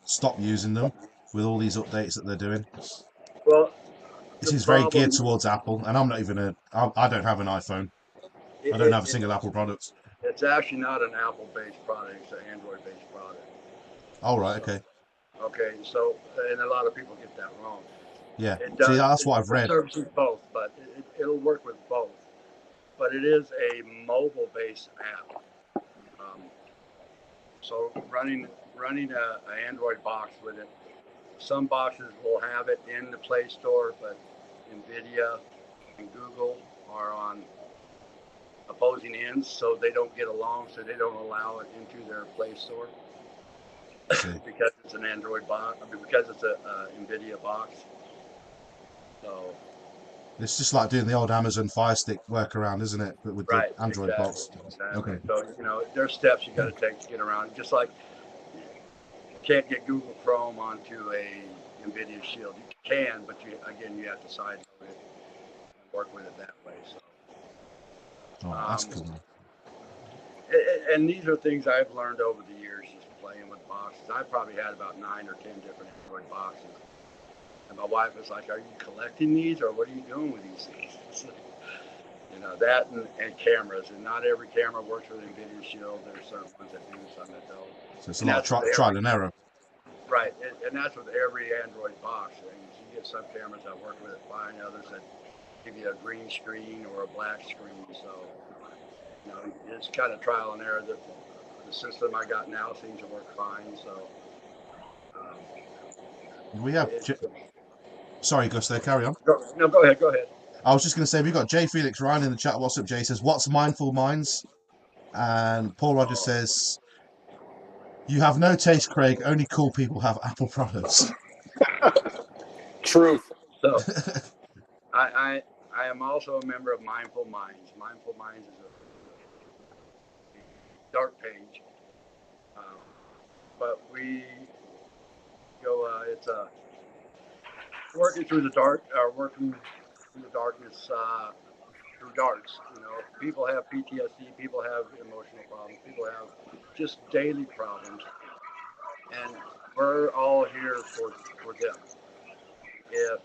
[SPEAKER 2] stop using them with all these updates that they're doing?
[SPEAKER 4] Well,
[SPEAKER 2] this is very geared towards Apple, and I'm not even I don't have an iPhone. I don't have a single Apple product.
[SPEAKER 4] It's actually not an Apple-based product; it's an Android-based product.
[SPEAKER 2] Oh, right, okay.
[SPEAKER 4] Okay, so and a lot of people get that wrong.
[SPEAKER 2] Yeah, see, that's what I've read.
[SPEAKER 4] It services both, but it'll work with both. But it is a mobile-based app. So running an Android box with it, some boxes will have it in the Play Store, but NVIDIA and Google are on opposing ends, so they don't get along, so they don't allow it into their Play Store because it's an Android box. I mean, because it's a NVIDIA box. So
[SPEAKER 2] it's just like doing the old Amazon Fire Stick workaround, isn't it? But with the Android box.
[SPEAKER 4] Exactly.
[SPEAKER 2] Okay.
[SPEAKER 4] So you know, there's steps you got to take to get around. Just like you can't get Google Chrome onto a NVIDIA Shield. You can, but you have to sideload it and work with it that way. So.
[SPEAKER 2] Oh, that's cool.
[SPEAKER 4] And these are things I've learned over the years just playing with boxes. I've probably had about 9 or 10 different Android boxes. And my wife was like, "Are you collecting these, or what are you doing with these things?" You know, that and cameras. And not every camera works with NVIDIA Shield. There's certain ones that do, some that don't.
[SPEAKER 2] So it's a lot of trial and error.
[SPEAKER 4] Right. And that's with every Android box. And you get some cameras that work with it fine, others that give you a green screen or a black screen. So, you know, it's kind of trial and error. The system I got now seems to work fine. So,
[SPEAKER 2] we have. Sorry, Gusto, carry on.
[SPEAKER 4] No, go ahead.
[SPEAKER 2] I was just going to say, we've got J. Felix Ryan in the chat. What's up, Jay? Says, what's Mindful Minds? And Paul Rogers says, you have no taste, Craig. Only cool people have Apple products.
[SPEAKER 3] Truth.
[SPEAKER 4] So, I am also a member of Mindful Minds. Mindful Minds is a dark page. But we go, it's working through the working through the darkness through darts. You know, people have PTSD, people have emotional problems, people have just daily problems. and we're all here for them. If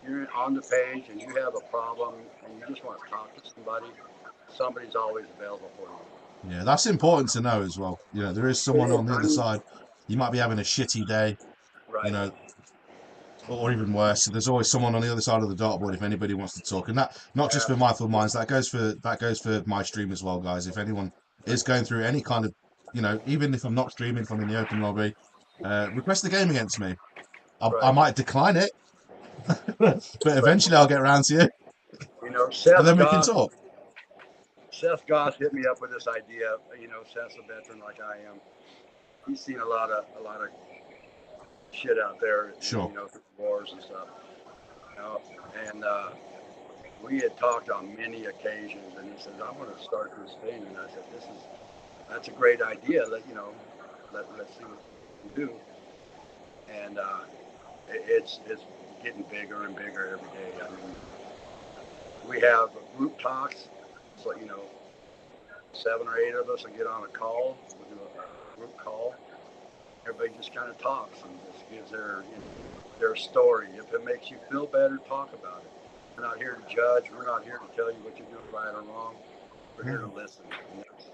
[SPEAKER 4] you're on the page and you have a problem and you just want to talk to somebody, somebody's always available for you.
[SPEAKER 2] Yeah, that's important to know as well. You know, there is
[SPEAKER 4] It
[SPEAKER 2] someone
[SPEAKER 4] is.
[SPEAKER 2] on the
[SPEAKER 4] I
[SPEAKER 2] other
[SPEAKER 4] mean,
[SPEAKER 2] side. You might be having a shitty day, you
[SPEAKER 4] right,
[SPEAKER 2] know, or even worse. There's always someone on the other side of the dartboard if anybody wants to talk, and that not just for Mindful
[SPEAKER 4] absolutely,
[SPEAKER 2] Minds. That goes for my stream as well, guys. If anyone is going through any kind of, you know, even if I'm not streaming, if I'm in the open lobby, request a game against me. I
[SPEAKER 4] right.
[SPEAKER 2] might decline it, but
[SPEAKER 4] But
[SPEAKER 2] eventually I'll get around to you,
[SPEAKER 4] you know,
[SPEAKER 2] and then we can talk.
[SPEAKER 4] Seth Goss hit me up with this idea. You know, Seth's a veteran like I am. He's seen a lot of shit out there,
[SPEAKER 2] Sure.
[SPEAKER 4] you know, wars and stuff. You know, and we had talked on many occasions, and he says, "I want to start this thing," and I said, "That's a great idea. Let's see what we can do." And it's getting bigger and bigger every day. I mean, we have group talks, so you know, 7 or 8 of us will get on a call. We'll do a group call. Everybody just kind of talks and just gives their story. If it makes you feel better, talk about it. We're not here to judge. We're not here to tell you what you're doing right or wrong. We're here to listen.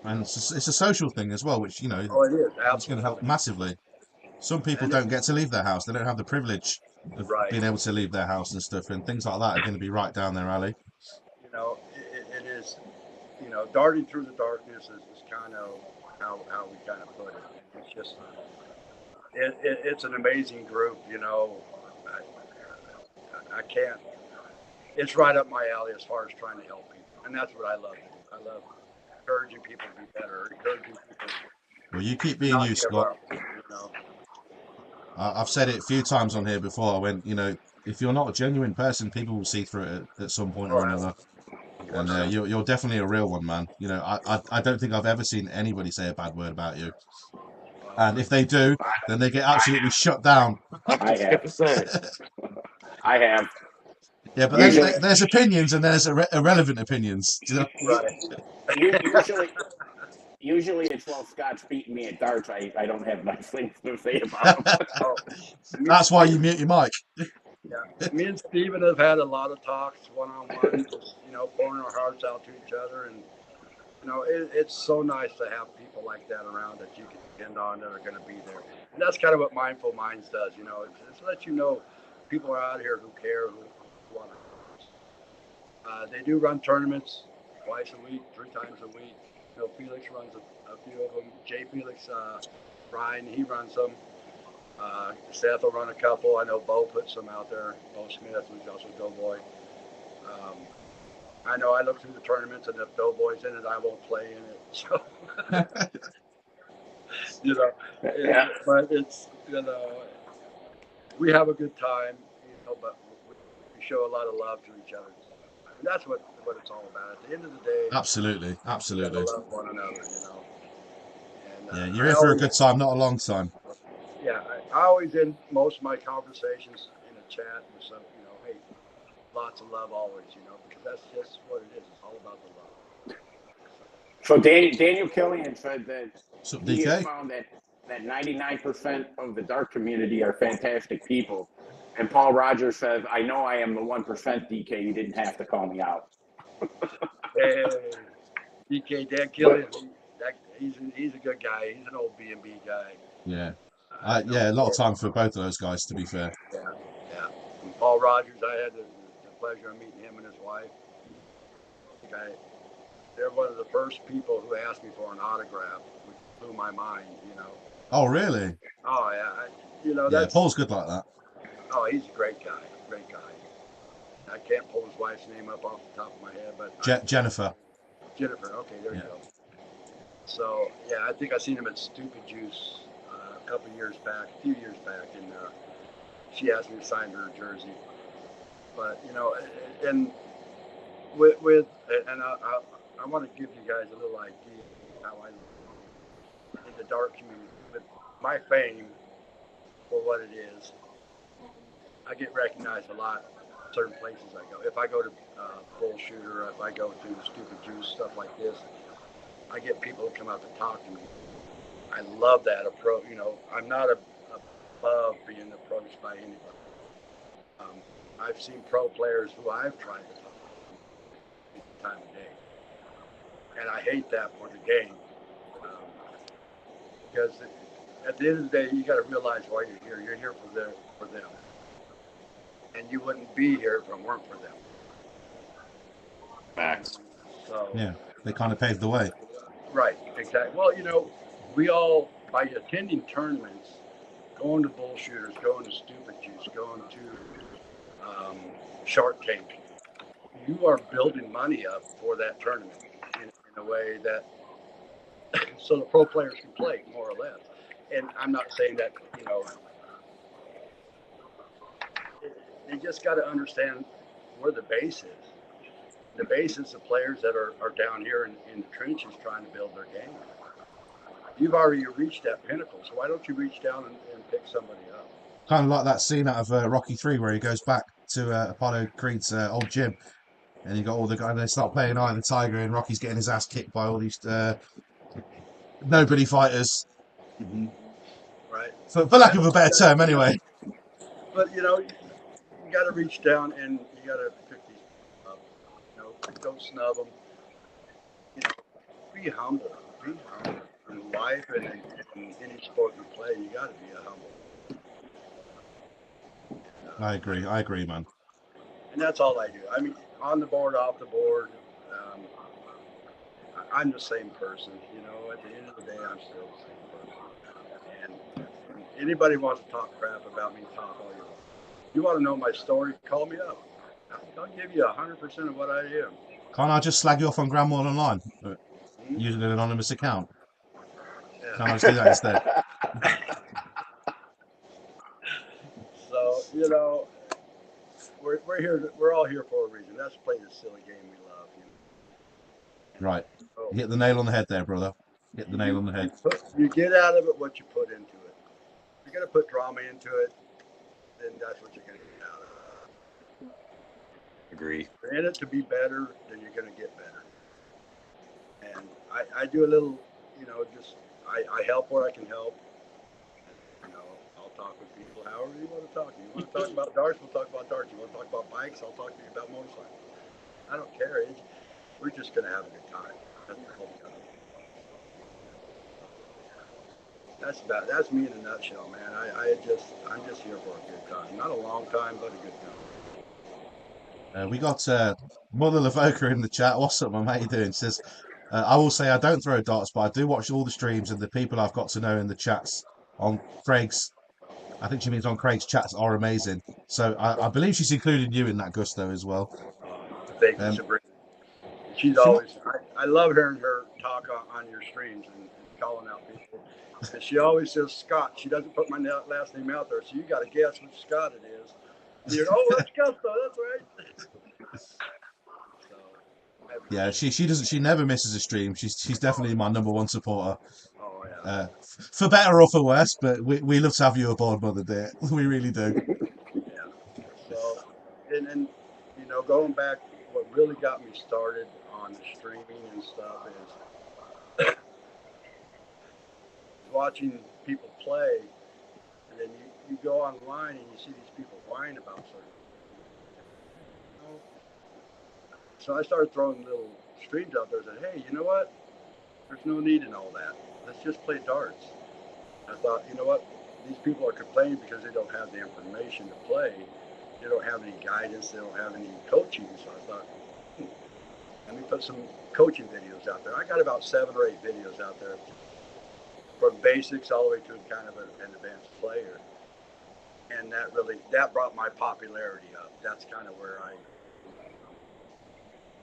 [SPEAKER 2] And it's a social thing as well, which, you know,
[SPEAKER 4] Oh, it is
[SPEAKER 2] it's going to help
[SPEAKER 4] absolutely.
[SPEAKER 2] massively. Some people
[SPEAKER 4] And
[SPEAKER 2] don't get to leave their house. They don't have the privilege of
[SPEAKER 4] right,
[SPEAKER 2] being able to leave their house and stuff, and things like that are going to be right down their alley.
[SPEAKER 4] you know, it is. You know, darting through the darkness is kind of how we kind of put it. It's just it's an amazing group. You know, I can't. It's right up my alley as far as trying to help people, and that's what I love. I love encouraging people to be better, encouraging people
[SPEAKER 2] Well, you keep
[SPEAKER 4] to
[SPEAKER 2] being
[SPEAKER 4] not
[SPEAKER 2] you,
[SPEAKER 4] give
[SPEAKER 2] Scott.
[SPEAKER 4] up. You know,
[SPEAKER 2] I've said it a few times on here before. I went, you know, if you're not a genuine person, people will see through it at some point or
[SPEAKER 4] oh,
[SPEAKER 2] another. And
[SPEAKER 4] 100%.
[SPEAKER 2] you're definitely a real one, man. You know, I don't think I've ever seen anybody say a bad word about you. And if they do, then they get absolutely shut down.
[SPEAKER 1] I'm
[SPEAKER 3] I
[SPEAKER 1] just
[SPEAKER 3] have.
[SPEAKER 1] gonna say.
[SPEAKER 3] I have.
[SPEAKER 2] Yeah, but
[SPEAKER 3] Usually,
[SPEAKER 2] there's opinions and there's irrelevant opinions. You know?
[SPEAKER 4] Right.
[SPEAKER 3] usually it's while Scott's beating me at darts. I don't have nice things to say about him.
[SPEAKER 4] Oh,
[SPEAKER 2] That's why you mute your mic.
[SPEAKER 4] yeah. Me and Steven have had a lot of talks one-on-one, just, you know, pouring our hearts out to each other. And, you know, it's so nice to have people like that around that you can depend on that are going to be there. And that's kind of what Mindful Minds does, you know. It's let you know people are out here who care, who want to. They do run tournaments twice a week, 3 times a week. You know, Felix runs a few of them. Jay Felix, Ryan, he runs them. Seth will run a couple. I know Bo puts some out there. Bo Smith, who's also Doughboy. I know I look through the tournaments, and if Doughboy's in it, I won't play in it. So, you know,
[SPEAKER 3] Yeah.
[SPEAKER 4] but it's, you know, we have a good time, you know, but we show a lot of love to each other. And that's what it's all about. At the end of the day,
[SPEAKER 2] Absolutely,
[SPEAKER 4] we have to
[SPEAKER 2] absolutely.
[SPEAKER 4] love one another, you know. And
[SPEAKER 2] Yeah, you're
[SPEAKER 4] I
[SPEAKER 2] in for a
[SPEAKER 4] always,
[SPEAKER 2] good time, not a long time.
[SPEAKER 4] yeah, I always end most of my conversations in a chat with some, you know, hey, lots of love always, you know, because that's just what it is. It's all about the love.
[SPEAKER 3] So Daniel Killian said that
[SPEAKER 2] What's up,
[SPEAKER 3] he has
[SPEAKER 2] DK?
[SPEAKER 3] found that 99% of the dart community are fantastic people. And Paul Rogers says, I know I am the 1%, DK. You didn't have to call me out.
[SPEAKER 4] Hey, DK, Dan Killian, he's a good guy. He's an old B&B guy.
[SPEAKER 2] Yeah.
[SPEAKER 4] No,
[SPEAKER 2] Yeah, a lot of time for both of those guys, to be fair.
[SPEAKER 4] yeah, yeah. And Paul Rogers, I had the pleasure of meeting him and his wife. They're one of the first people who asked me for an autograph, which blew my mind, you know.
[SPEAKER 2] Oh, really?
[SPEAKER 4] Oh, yeah, you know,
[SPEAKER 2] Yeah, Paul's good like that.
[SPEAKER 4] oh, he's a great guy, great guy. I can't pull his wife's name up off the top of my head, but
[SPEAKER 2] Jennifer.
[SPEAKER 4] Jennifer, okay, there
[SPEAKER 2] Yeah.
[SPEAKER 4] you go. So, yeah, I think I seen him at Stupid Juice a few years back, and she asked me to sign her jersey. But, you know, and and I want to give you guys a little idea of how I in the dark community. With my fame for what it is, I get recognized a lot certain places I go. If I go to Bull Shooter, if I go to Stupid Juice, stuff like this, I get people to come out to talk to me. I love that approach. You know, I'm not above being approached by anybody. I've seen pro players who I've tried to talk to time of day, and I hate that for the game because at the end of the day, you got to realize why you're here. You're here for them, and you wouldn't be here if it weren't for them.
[SPEAKER 1] Facts.
[SPEAKER 4] So
[SPEAKER 2] Yeah, they kind of paved the way.
[SPEAKER 4] right, exactly. Well, you know, we all by attending tournaments, going to bullshooters, going to stupid juice, going to Shark Tank, you are building money up for that tournament in a way that so the pro players can play more or less. And I'm not saying that, you know, they just got to understand where the base is. The base is the players that are down here in the trenches trying to build their game. You've already reached that pinnacle, so why don't you reach down and pick somebody up?
[SPEAKER 2] Kind of like that scene out of Rocky 3 where he goes back to Apollo Creed's old gym, and you got all the guys. They start playing Eye of the Tiger, and Rocky's getting his ass kicked by all these nobody fighters,
[SPEAKER 4] Right.
[SPEAKER 2] for lack of a better term, anyway.
[SPEAKER 4] But you know, you got to reach down and you got to pick these up. You know, don't snub them. You know, be humble. Be humble in life and in any sport you play. You got to be a humble.
[SPEAKER 2] I agree, man.
[SPEAKER 4] And that's all I do. I mean, on the board, off the board, I'm the same person. You know, at the end of the day, I'm still the same person. And anybody wants to talk crap about me, talk all you want. You want to know my story? Call me up. I'll give you 100% of what I am.
[SPEAKER 2] Can't I just slag you off on Granboard online using an anonymous account?
[SPEAKER 4] Yeah.
[SPEAKER 2] Can't I just do that instead?
[SPEAKER 4] So you know, we're here. We're all here for a reason. That's to play this silly game we love. You know?
[SPEAKER 2] Right.
[SPEAKER 4] So
[SPEAKER 2] You hit the nail on the head there, brother. Hit the nail on the head.
[SPEAKER 4] you get out of it what you put into it. If you're gonna put drama into it, then that's what you're gonna get out of it.
[SPEAKER 1] Agree.
[SPEAKER 4] If you're in it to be better, then you're gonna get better. And I do a little, you know, just I help where I can help. You know, I'll talk with people however you want to talk. You want to talk about darts, we'll talk about darts. You want to talk about bikes, I'll talk to you about motorcycles. I don't care. We're just gonna have a good time. That's the whole time. That's me in a nutshell, man. I'm just here for a good time. Not a long time, but a good time.
[SPEAKER 2] We got Mother Lavoca in the chat. What's up, my mate? How you doing? She says, I will say I don't throw darts, but I do watch all the streams, and the people I've got to know in the chats on Craig's. I think she means on Craig's chats are amazing. So I believe she's including you in that, Gusto, as well.
[SPEAKER 4] Thank you, Sabrina. She's
[SPEAKER 2] she
[SPEAKER 4] always. I love hearing her talk on your streams and calling out people. And she always says Scott. She doesn't put my last name out there, so you got to guess which Scott it is. And you're, oh, that's Gusto. That's right. So,
[SPEAKER 2] Yeah, she doesn't. She never misses a stream. She's definitely my number one supporter.
[SPEAKER 4] oh yeah.
[SPEAKER 2] For better or for worse, but we love to have you aboard, Mother dear. We really do.
[SPEAKER 4] Yeah. So, and you know, going back, what really got me started on the streaming and stuff is watching people play, and then you go online and you see these people whine about certain. You know? So I started throwing little streams out there and said, hey, you know what? There's no need in all that. Let's just play darts. I thought, you know what? These people are complaining because they don't have the information to play. They don't have any guidance. They don't have any coaching. So I thought, let me put some coaching videos out there. I got about 7 or 8 videos out there from basics all the way to kind of an advanced player. And that brought my popularity up. That's kind of where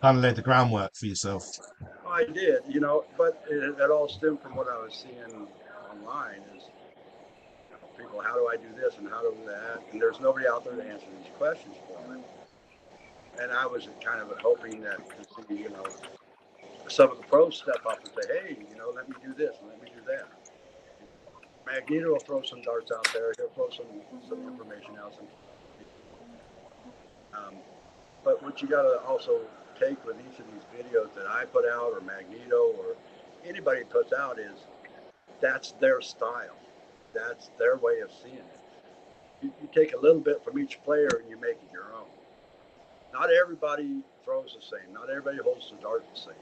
[SPEAKER 2] Kind of laid the groundwork for yourself.
[SPEAKER 4] I did, you know, but it all stemmed from what I was seeing online is people, how do I do this and how do I do that? And there's nobody out there to answer these questions for me. And I was kind of hoping that to see, you know, some of the pros step up and say, hey, you know, let me do this and let me do that. Magneto will throw some darts out there. He'll throw some information out. But what you got to also take with each of these videos that I put out or Magneto or anybody puts out is that's their style. That's their way of seeing it. You take a little bit from each player and you make it your own. Not everybody throws the same. Not everybody holds the dart the same.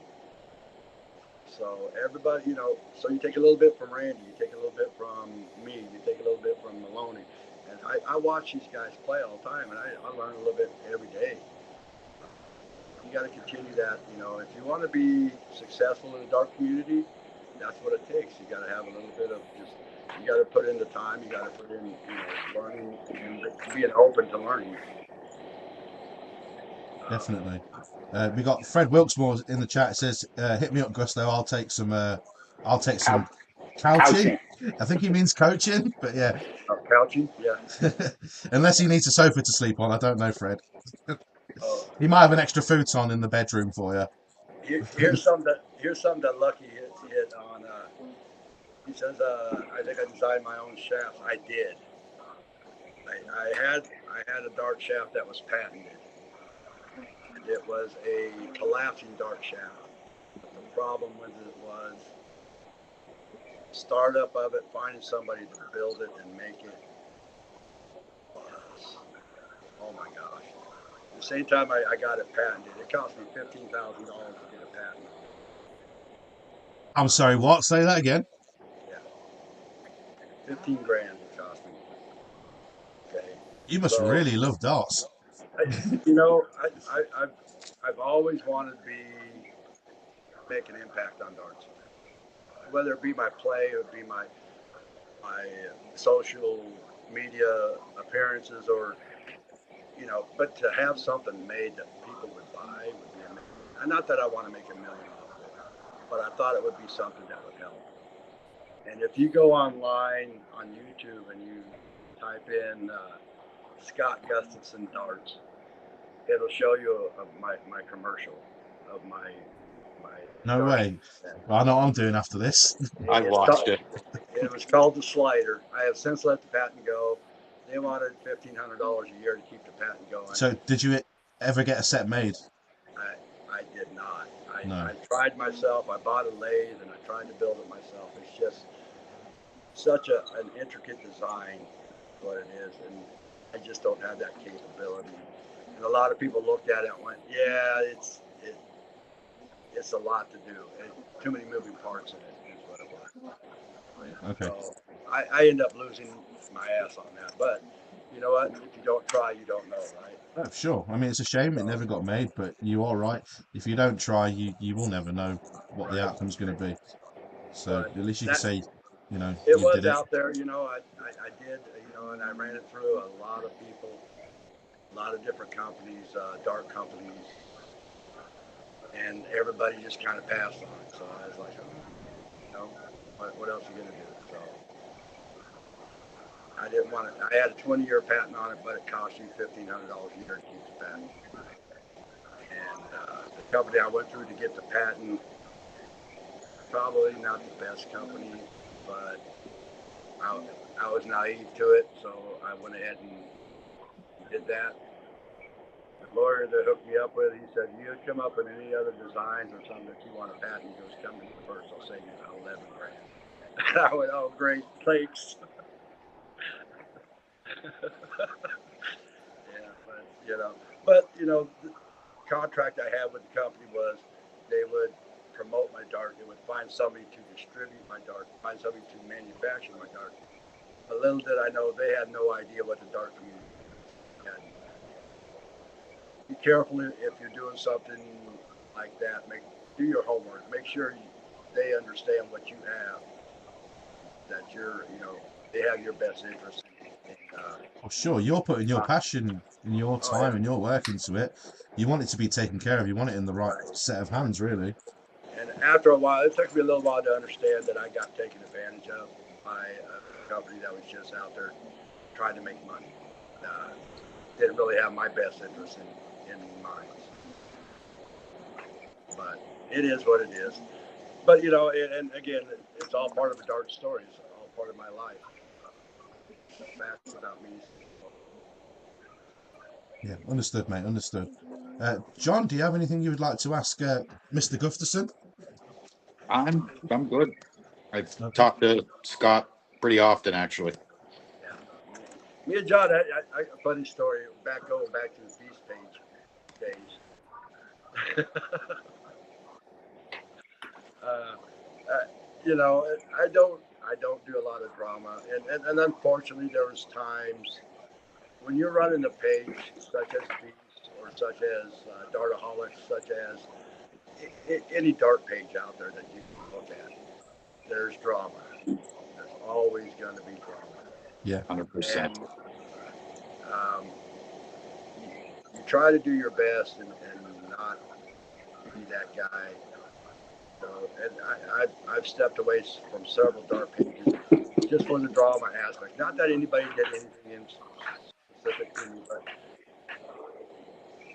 [SPEAKER 4] So everybody, so you take a little bit from Randy, you take a little bit from me, you take a little bit from Maloney. And I watch these guys play all the time, and I learn a little bit every day. You got to continue that. If you want to be successful in the dart community, that's what it takes. You got to have a little bit of you got to put in the time, you got to put in, learning and being open to learning.
[SPEAKER 2] Definitely. We got Fred Wilkesmore in the chat. It says, "Hit me up, Gusto. I'll take some couching."
[SPEAKER 3] Couching.
[SPEAKER 2] I think he means coaching, but yeah.
[SPEAKER 4] Oh, couching, yeah.
[SPEAKER 2] Unless he needs a sofa to sleep on, I don't know, Fred. He might have an extra futon in the bedroom for you.
[SPEAKER 4] Here's something that Lucky hit on. He says, "I think I designed my own shafts." I did. I had a dart shaft that was patented. It was a collapsing dart shaft. The problem with it was startup of it, finding somebody to build it and make it was, oh my gosh. At the same time I got it patented, it cost me $15,000 to get a patent.
[SPEAKER 2] I'm sorry, what? Say that again.
[SPEAKER 4] Yeah. 15 grand it cost me. Okay.
[SPEAKER 2] You must really love darts.
[SPEAKER 4] I've always wanted to make an impact on darts. Whether it be my play, or be my social media appearances, or but to have something made that people would buy would be amazing. And not that I want to make $1 million off of it, but I thought it would be something that would help. And if you go online on YouTube and you type in Scott Gustafson darts, it'll show you my commercial of my.
[SPEAKER 2] No way. I know what I'm doing after this.
[SPEAKER 1] I watched it.
[SPEAKER 4] It was called the Slider. I have since let the patent go. They wanted $1,500 a year to keep the patent going.
[SPEAKER 2] So, did you ever get a set made?
[SPEAKER 4] I did not.
[SPEAKER 2] No.
[SPEAKER 4] I tried myself. I bought a lathe and I tried to build it myself. It's just such an intricate design, what it is, and I just don't have that capability. And a lot of people looked at it and went, "Yeah, it's a lot to do. Too many moving parts in it," is what it was.
[SPEAKER 2] Okay.
[SPEAKER 4] So I end up losing my ass on that. But you know what? If you don't try, you don't know, right?
[SPEAKER 2] Oh, sure. I mean, it's a shame it never got made, but you are right. If you don't try, you will never know what the outcome's going to be. So
[SPEAKER 4] But
[SPEAKER 2] at least you can say,
[SPEAKER 4] it
[SPEAKER 2] you
[SPEAKER 4] was
[SPEAKER 2] did it.
[SPEAKER 4] out there. I did, and I ran it through a lot of people, a lot of different companies, dart companies, and everybody just kind of passed on it. So I was like, what else are you going to do? So I didn't want it. I had a 20-year patent on it, but it cost you $1,500 a year to keep the patent. And the company I went through to get the patent, probably not the best company, but I was naive to it, so I went ahead and did that. The lawyer that hooked me up with, he said, "You come up with any other designs or something that you want to patent," he goes, "come to me first, I'll save you 11 grand. And I went, "Oh, great, thanks." Yeah, but the contract I had with the company was they would promote my dart. They would find somebody to distribute my dart, find somebody to manufacture my dart. But little did I know, they had no idea what the dart community had. Be careful if you're doing something like that. Do your homework. Make sure they understand what you have. That they have your best interest.
[SPEAKER 2] Oh, sure. You're putting your passion and your time and your work into it. You want it to be taken care of. You want it in the right set of hands, really.
[SPEAKER 4] And after a while, it took me a little while to understand that I got taken advantage of by a company that was just out there trying to make money. Didn't really have my best interest in mind. But it is what it is. But and again, it's all part of a dark story. It's all part of my life. Facts about me.
[SPEAKER 2] Yeah, understood, mate. Understood. John, do you have anything you would like to ask Mr. Gustafson?
[SPEAKER 1] I'm good. I
[SPEAKER 2] Okay.
[SPEAKER 1] talk to Scott pretty often, actually.
[SPEAKER 4] Yeah. Me and John, a funny story. Going back to the Beast Page days. uh, you know, I don't do a lot of drama, and unfortunately, there was times when you're running a page such as Beast or such as Dartaholics, such as any dart page out there that you can look at, there's drama. There's always going to be drama,
[SPEAKER 2] Yeah.
[SPEAKER 1] 100%.
[SPEAKER 4] and um, you try to do your best and not be that guy. And I've stepped away from several dart pages just for the drama aspect. Not that anybody did anything in specific to me, but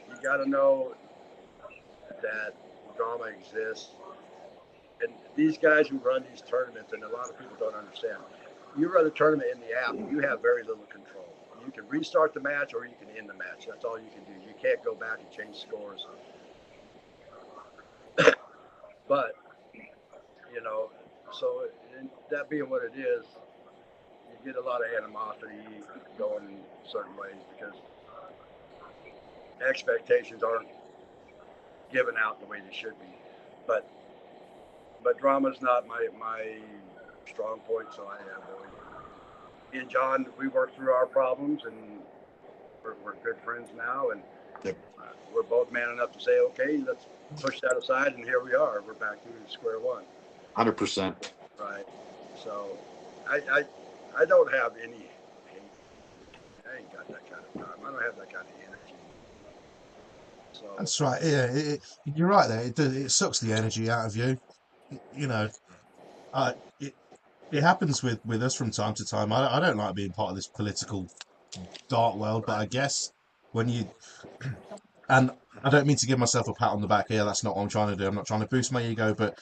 [SPEAKER 4] you got to know that drama exists. And these guys who run these tournaments, and a lot of people don't understand, you run a tournament in the app, you have very little control. You can restart the match or you can end the match. That's all you can do. You can't go back and change scores. But, you know, so that being what it is, you get a lot of animosity going in certain ways because expectations aren't given out the way they should be. But drama's not my strong point, so I avoid it. Me and John, we worked through our problems, and we're good friends now, and
[SPEAKER 1] Yep.
[SPEAKER 4] we're both man enough to say, okay, let's push that aside, and here we are. We're back to square one.
[SPEAKER 1] 100%.
[SPEAKER 4] Right. So I don't have any hate. I ain't got that kind of time. I don't have that kind of energy. So
[SPEAKER 2] That's right. Yeah, you're right there. It sucks the energy out of you. You know, it happens with us from time to time. I don't like being part of this political dark world, but I guess when you and I don't mean to give myself a pat on the back here. That's not what I'm trying to do. I'm not trying to boost my ego, but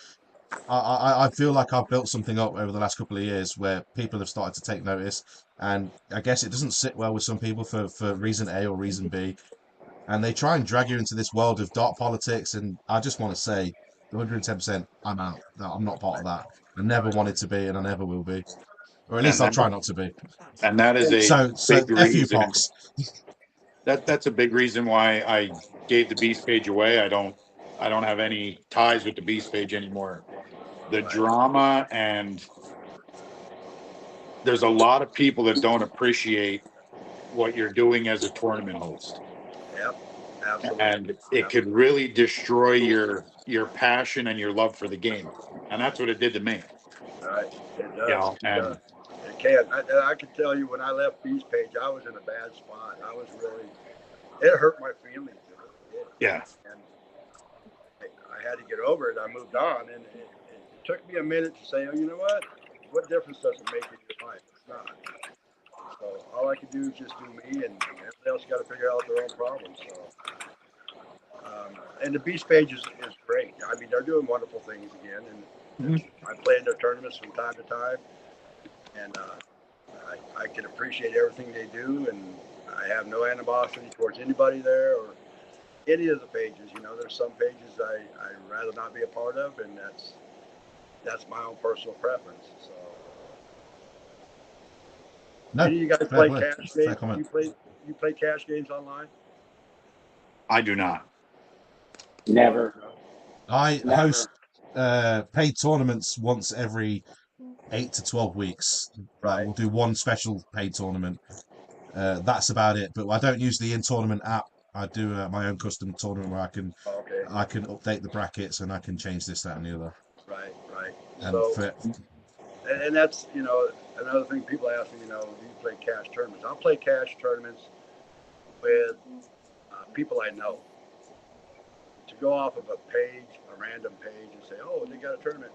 [SPEAKER 2] I feel like I've built something up over the last couple of years where people have started to take notice, and I guess it doesn't sit well with some people for reason A or reason B, and they try and drag you into this world of dark politics. And I just want to say, 110%, I'm out. No, I'm not part of that. I never wanted to be, and I never will be, or at least
[SPEAKER 1] And
[SPEAKER 2] I'll
[SPEAKER 1] that,
[SPEAKER 2] try not to be.
[SPEAKER 1] and that is a
[SPEAKER 2] So
[SPEAKER 1] big
[SPEAKER 2] F you,
[SPEAKER 1] reason.
[SPEAKER 2] Pox.
[SPEAKER 1] That's a big reason why I gave the Beast page away. I don't have any ties with the Beast page anymore. The drama, and there's a lot of people that don't appreciate what you're doing as a tournament host.
[SPEAKER 4] yep, absolutely.
[SPEAKER 1] And it could really destroy your passion and your love for the game. And that's what it did to me.
[SPEAKER 4] Right. It does.
[SPEAKER 1] You know,
[SPEAKER 4] It does. It can. I can tell you when I left Beast Page, I was in a bad spot. I was really, it hurt my feelings.
[SPEAKER 1] yeah.
[SPEAKER 4] And I had to get over it. I moved on, and it took me a minute to say, oh, you know what? What difference does it make in your life? It's not. So all I can do is just do me, and everybody else got to figure out their own problems. So, and the Beast Page is great. I mean, they're doing wonderful things again, and I play in their tournaments from time to time, and I can appreciate everything they do, and I have no animosity towards anybody there or any of the pages. You know, there's some pages I'd rather not be a part of, and that's my own personal preference. So,
[SPEAKER 2] No,
[SPEAKER 4] any of you guys
[SPEAKER 2] fair
[SPEAKER 4] play
[SPEAKER 2] play.
[SPEAKER 4] cash
[SPEAKER 2] Fair
[SPEAKER 4] games?
[SPEAKER 2] comment.
[SPEAKER 4] You play cash games online?
[SPEAKER 1] I do not.
[SPEAKER 3] Never.
[SPEAKER 2] I
[SPEAKER 3] Never.
[SPEAKER 2] host paid tournaments once every 8 to 12 weeks.
[SPEAKER 4] Right.
[SPEAKER 2] We'll do one special paid tournament. That's about it. But I don't use the in-tournament app. I do my own custom tournament where
[SPEAKER 4] Okay.
[SPEAKER 2] I can update the brackets and I can change this, that, and the other.
[SPEAKER 4] Right. Right.
[SPEAKER 2] And
[SPEAKER 4] So,
[SPEAKER 2] for
[SPEAKER 4] and that's another thing people ask me. Do you play cash tournaments? I'll play cash tournaments with people I know. To go off of a page, a random page, and say, "Oh, they got a tournament."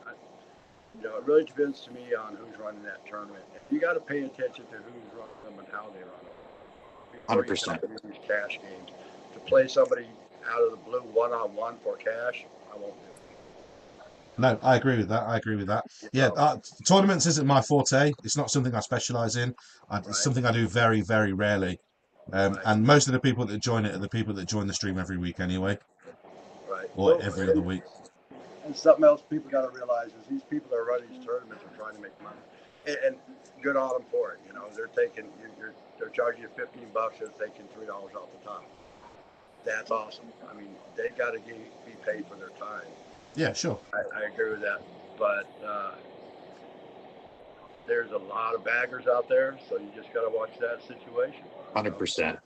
[SPEAKER 4] It really depends to me on who's running that tournament. You got to pay attention to who's running them and how they run them before you
[SPEAKER 1] 100%.
[SPEAKER 4] use these cash games. To play somebody out of the blue one-on-one for cash, I won't do it.
[SPEAKER 2] no, I agree with that. Yeah, tournaments isn't my forte. It's not something I specialize in. It's something I do very, very rarely. And most of the people that join it are the people that join the stream every week anyway,
[SPEAKER 4] Right.
[SPEAKER 2] or every other week.
[SPEAKER 4] And something else people got to realize is these people that are running these tournaments are trying to make money, and good on them for it. You know, they're taking they're charging you $15, they're taking $3 off the top. That's awesome. I mean, they got to be paid for their time.
[SPEAKER 2] Yeah, sure.
[SPEAKER 4] I agree with that, but there's a lot of baggers out there, so you just got to watch that situation.
[SPEAKER 1] 100%.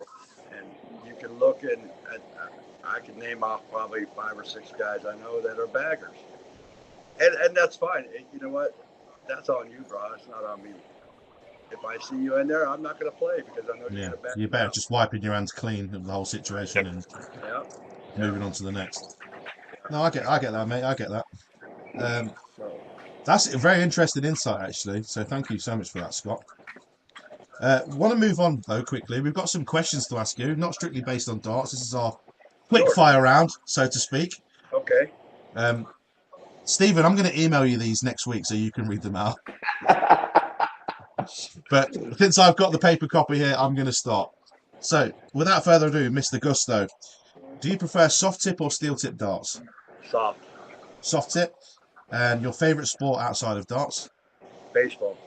[SPEAKER 4] And you can look I can name off probably 5 or 6 guys I know that are baggers, and that's fine. You know what? That's on you, bro. It's not on me. If I see you in there, I'm not going to play because I know you're going to back.
[SPEAKER 2] You better just wiping your hands clean of the whole situation and moving on to the next. No, I get that, mate. I get that. That's a very interesting insight, actually. So thank you so much for that, Scott. Want to move on though quickly. We've got some questions to ask you, not strictly based on darts. This is our quick fire round, so to speak.
[SPEAKER 4] Okay.
[SPEAKER 2] Stephen, I'm going to email you these next week so you can read them out. But since I've got the paper copy here, I'm going to start. So, without further ado, Mr. Gusto, do you prefer soft tip or steel tip darts?
[SPEAKER 4] Soft.
[SPEAKER 2] Soft tip. And your favourite sport outside of darts?
[SPEAKER 4] Baseball.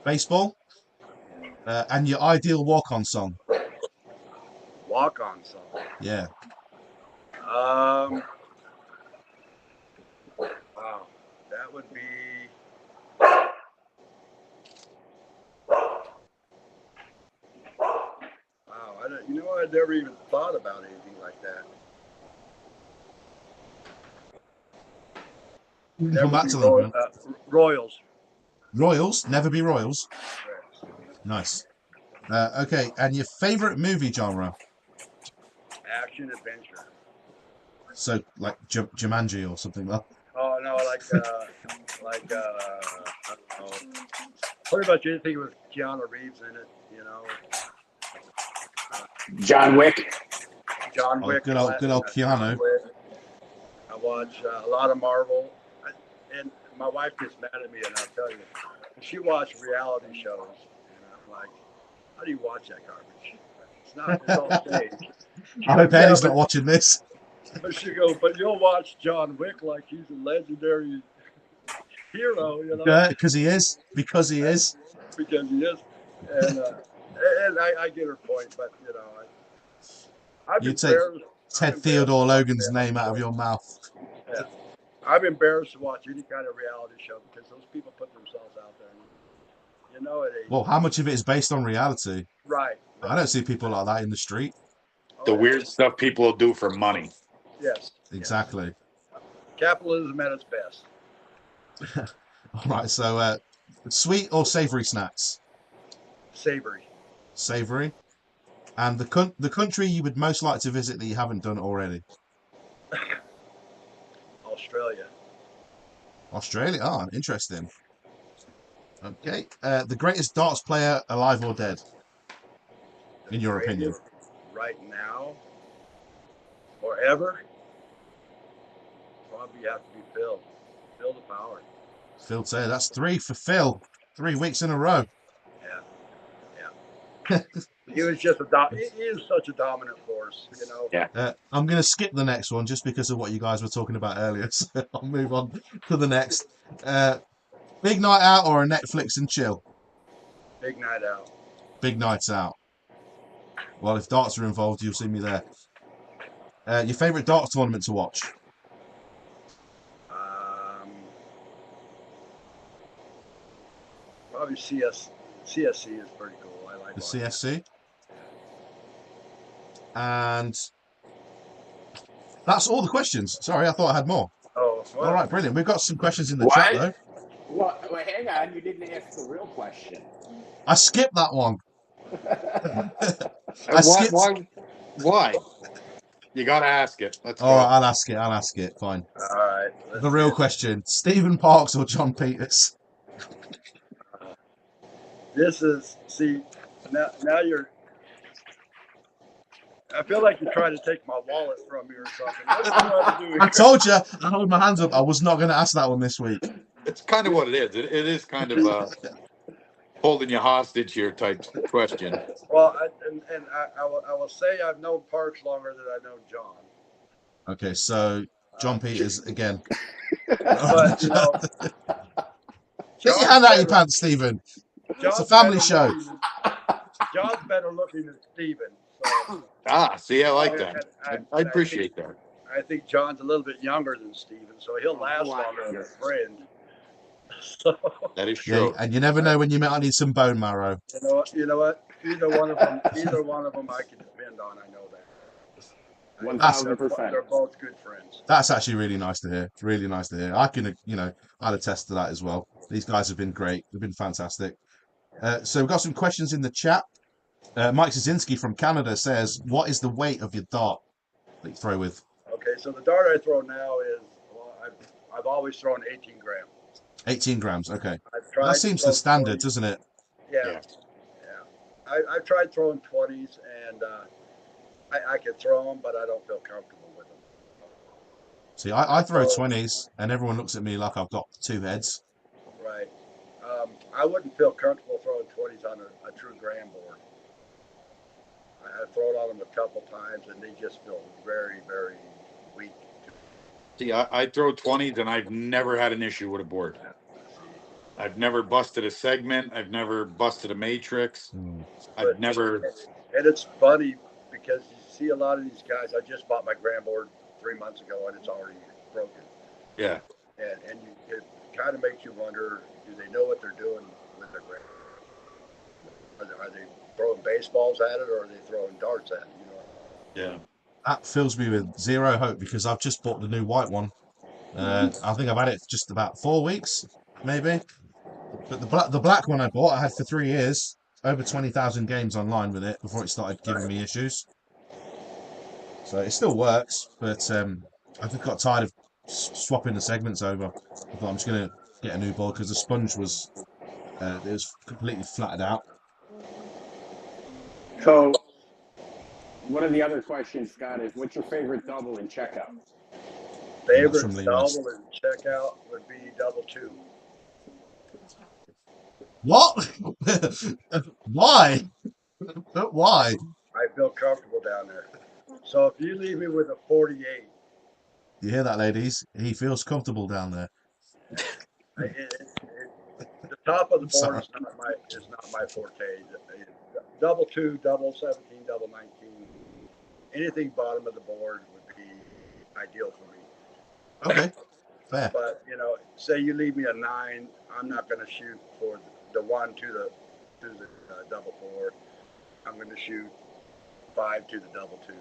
[SPEAKER 2] Baseball. And your ideal walk-on song?
[SPEAKER 4] Walk-on song.
[SPEAKER 2] Yeah.
[SPEAKER 4] Wow, that would be. Wow, you know, I never even thought about anything like that.
[SPEAKER 2] Come back to them.
[SPEAKER 4] Royals.
[SPEAKER 2] Royals? Never be Royals?
[SPEAKER 4] Right.
[SPEAKER 2] Nice. Okay, and your favourite movie genre?
[SPEAKER 4] Action adventure.
[SPEAKER 2] So, like Jumanji or something like that?
[SPEAKER 4] Oh, no, I don't know, pretty much anything with Keanu Reeves in it, you know.
[SPEAKER 3] John Wick.
[SPEAKER 4] John Wick.
[SPEAKER 2] Good old Keanu.
[SPEAKER 4] I watch a lot of Marvel, and my wife gets mad at me, and I'll tell you, she watches reality shows, and I'm like, how do you watch that garbage? It's all staged.
[SPEAKER 2] I hope Eddie's not watching this.
[SPEAKER 4] But she goes, but you'll watch John Wick like he's a legendary hero, you know?
[SPEAKER 2] Yeah, because he is. Because he is.
[SPEAKER 4] Because he is. And I get her point, but, you know,
[SPEAKER 2] You take Ted Theodore Logan's name out of your mouth.
[SPEAKER 4] Yeah. I'm embarrassed to watch any kind of reality show because those people put themselves out there. You know it ain't.
[SPEAKER 2] Well, how much of it is based on reality?
[SPEAKER 4] Right.
[SPEAKER 2] I don't see people like that in the street.
[SPEAKER 1] The weird stuff people will do for money.
[SPEAKER 4] Yes.
[SPEAKER 2] Exactly.
[SPEAKER 4] Yes. Capitalism at its best.
[SPEAKER 2] All right, so sweet or savoury snacks?
[SPEAKER 4] Savoury.
[SPEAKER 2] Savoury. And the country you would most like to visit that you haven't done already?
[SPEAKER 4] Australia.
[SPEAKER 2] Australia? Ah, interesting. Okay. The greatest darts player, alive or dead? In your opinion?
[SPEAKER 4] Right now? Or ever? Probably have to be Phil. Phil the Power.
[SPEAKER 2] Phil Taylor. That's 3 for Phil. 3 weeks in a row.
[SPEAKER 4] Yeah. He was just he is such a dominant force, you know.
[SPEAKER 1] Yeah.
[SPEAKER 2] I'm going to skip the next one just because of what you guys were talking about earlier. So I'll move on to the next. Big night out or a Netflix and chill?
[SPEAKER 4] Big night out.
[SPEAKER 2] Big nights out. Well, if darts are involved, you'll see me there. Your favourite darts tournament to watch?
[SPEAKER 4] Probably CSC is pretty cool. I like
[SPEAKER 2] the CSC. And that's all the questions. Sorry, I thought I had more.
[SPEAKER 4] Oh, well.
[SPEAKER 2] All right, brilliant. We've got some questions in the chat, though.
[SPEAKER 3] Well, hang on. You didn't ask the real question.
[SPEAKER 2] I skipped that one.
[SPEAKER 1] Why? You got to ask it. Let's go.
[SPEAKER 2] All right, I'll ask it. Fine.
[SPEAKER 4] All right.
[SPEAKER 2] The real question. Stephen Parks or John Peters?
[SPEAKER 4] This is, now you're, I feel like you're trying to take my wallet from me or something. What are you doing?
[SPEAKER 2] I told you, I hold my hands up. I was not going to ask that one this week.
[SPEAKER 1] It's kind of what it is. It is kind of holding you hostage here type question.
[SPEAKER 4] Well, I will say I've known Parks longer than I've known John.
[SPEAKER 2] Okay, so John Peters again.
[SPEAKER 4] But you know,
[SPEAKER 2] Get your hand out of your pants, Stephen. It's a family show.
[SPEAKER 4] John's better looking than Steven. So,
[SPEAKER 1] see, I like that. I appreciate that.
[SPEAKER 4] I think John's a little bit younger than Steven, so he'll last longer than a friend. So,
[SPEAKER 1] that is true.
[SPEAKER 2] Yeah, and you never know when you might need some bone marrow.
[SPEAKER 4] You know what? Either one of them I can depend on. I know that.
[SPEAKER 3] 1,000%.
[SPEAKER 4] They're both good friends.
[SPEAKER 2] That's actually really nice to hear. Really nice to hear. I can, I'll attest to that as well. These guys have been great. They've been fantastic. So we've got some questions in the chat. Mike Zazinski from Canada says, "What is the weight of your dart that you throw with?"
[SPEAKER 4] Okay, so the dart I throw now is, well, I've always thrown 18 grams.
[SPEAKER 2] 18 grams. Okay,
[SPEAKER 4] that
[SPEAKER 2] seems the standard, doesn't it?
[SPEAKER 4] Yeah. I've tried throwing 20s, and I can throw them, but I don't feel comfortable with them.
[SPEAKER 2] See, I throw 20s, and everyone looks at me like I've got two heads.
[SPEAKER 4] Right. I wouldn't feel comfortable throwing 20s on a true Granboard. I've thrown on them a couple times, and they just feel very, very weak.
[SPEAKER 1] See, I throw 20s, and I've never had an issue with a board. I've never busted a segment. I've never busted a matrix. I've never.
[SPEAKER 4] And it's funny because you see a lot of these guys. I just bought my Granboard 3 months ago, and it's already broken.
[SPEAKER 1] Yeah.
[SPEAKER 4] And it kind of makes you wonder: do they know what they're doing with their Granboard? Are they throwing baseballs at it, or are they throwing darts at it?
[SPEAKER 1] Yeah.
[SPEAKER 2] That fills me with zero hope because I've just bought the new white one. I think I've had it just about 4 weeks, maybe. But the black one I bought, I had for 3 years, over 20,000 games online with it before it started giving me issues. So it still works, but I just got tired of swapping the segments over. I thought I'm just going to get a new board because the sponge was completely flattened out.
[SPEAKER 3] So, one of the other questions, Scott, is what's your favorite double in checkout?
[SPEAKER 4] Favorite double in checkout would be double 2.
[SPEAKER 2] What? Why? Why?
[SPEAKER 4] I feel comfortable down there. So if you leave me with a 48,
[SPEAKER 2] you hear that, ladies? He feels comfortable down there.
[SPEAKER 4] The top of the board is not my forte. Double 2, double 17, double 19, anything bottom of the board would be ideal for me.
[SPEAKER 2] Okay, fair.
[SPEAKER 4] But say you leave me a 9, I'm not going to shoot for the 1 to the double 4. I'm going to shoot 5 to the double 2.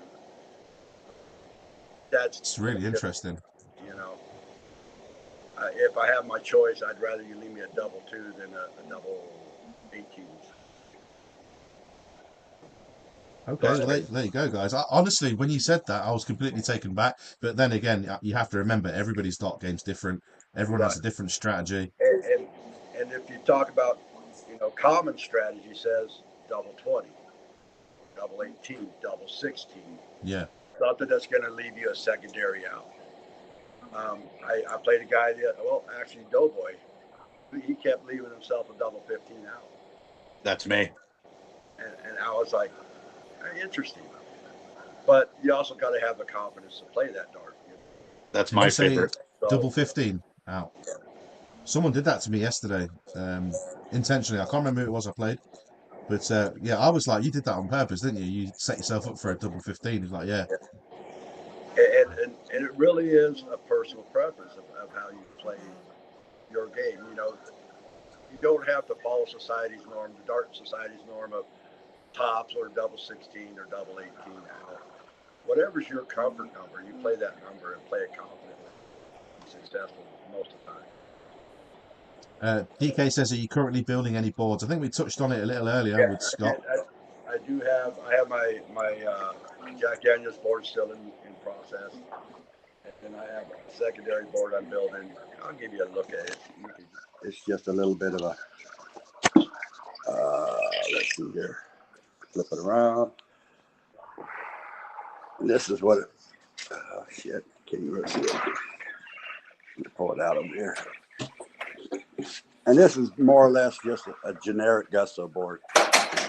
[SPEAKER 4] It's
[SPEAKER 2] really interesting.
[SPEAKER 4] If I have my choice, I'd rather you leave me a double 2 than a double 18.
[SPEAKER 2] Okay, well, there you go, guys. Honestly, when you said that, I was completely taken back. But then again, you have to remember everybody's dart game's different. Everyone has a different strategy.
[SPEAKER 4] And if you talk about, common strategy says double 20, double 18, double 16.
[SPEAKER 2] Yeah.
[SPEAKER 4] Something that's going to leave you a secondary out. I played a guy actually Doughboy. He kept leaving himself a double 15 out.
[SPEAKER 1] That's me.
[SPEAKER 4] And I was like, interesting. But you also got to have the confidence to play that dart.
[SPEAKER 1] That's my favorite.
[SPEAKER 2] Double 15 out. Someone did that to me yesterday, intentionally. I can't remember who it was I played. But yeah, I was like, you did that on purpose, didn't you? You set yourself up for a double 15. He's like, yeah.
[SPEAKER 4] And it really is a personal preference of how you play your game. You don't have to follow society's norm, the dart society's norm of tops or double 16 or double 18 out. Whatever's your comfort number, you play that number and play it confidently and successful most of the time.
[SPEAKER 2] DK says, are you currently building any boards? I think we touched on it a little earlier with Scott.
[SPEAKER 4] I have my Jack Daniels board still in process. And I have a secondary board I'm building. I'll give you a look at it. It's just a little bit of a, let's see here. Flip it around. And this is what it, oh shit, can't even see it. Pull it out over here. And this is more or less just a generic Gusto board.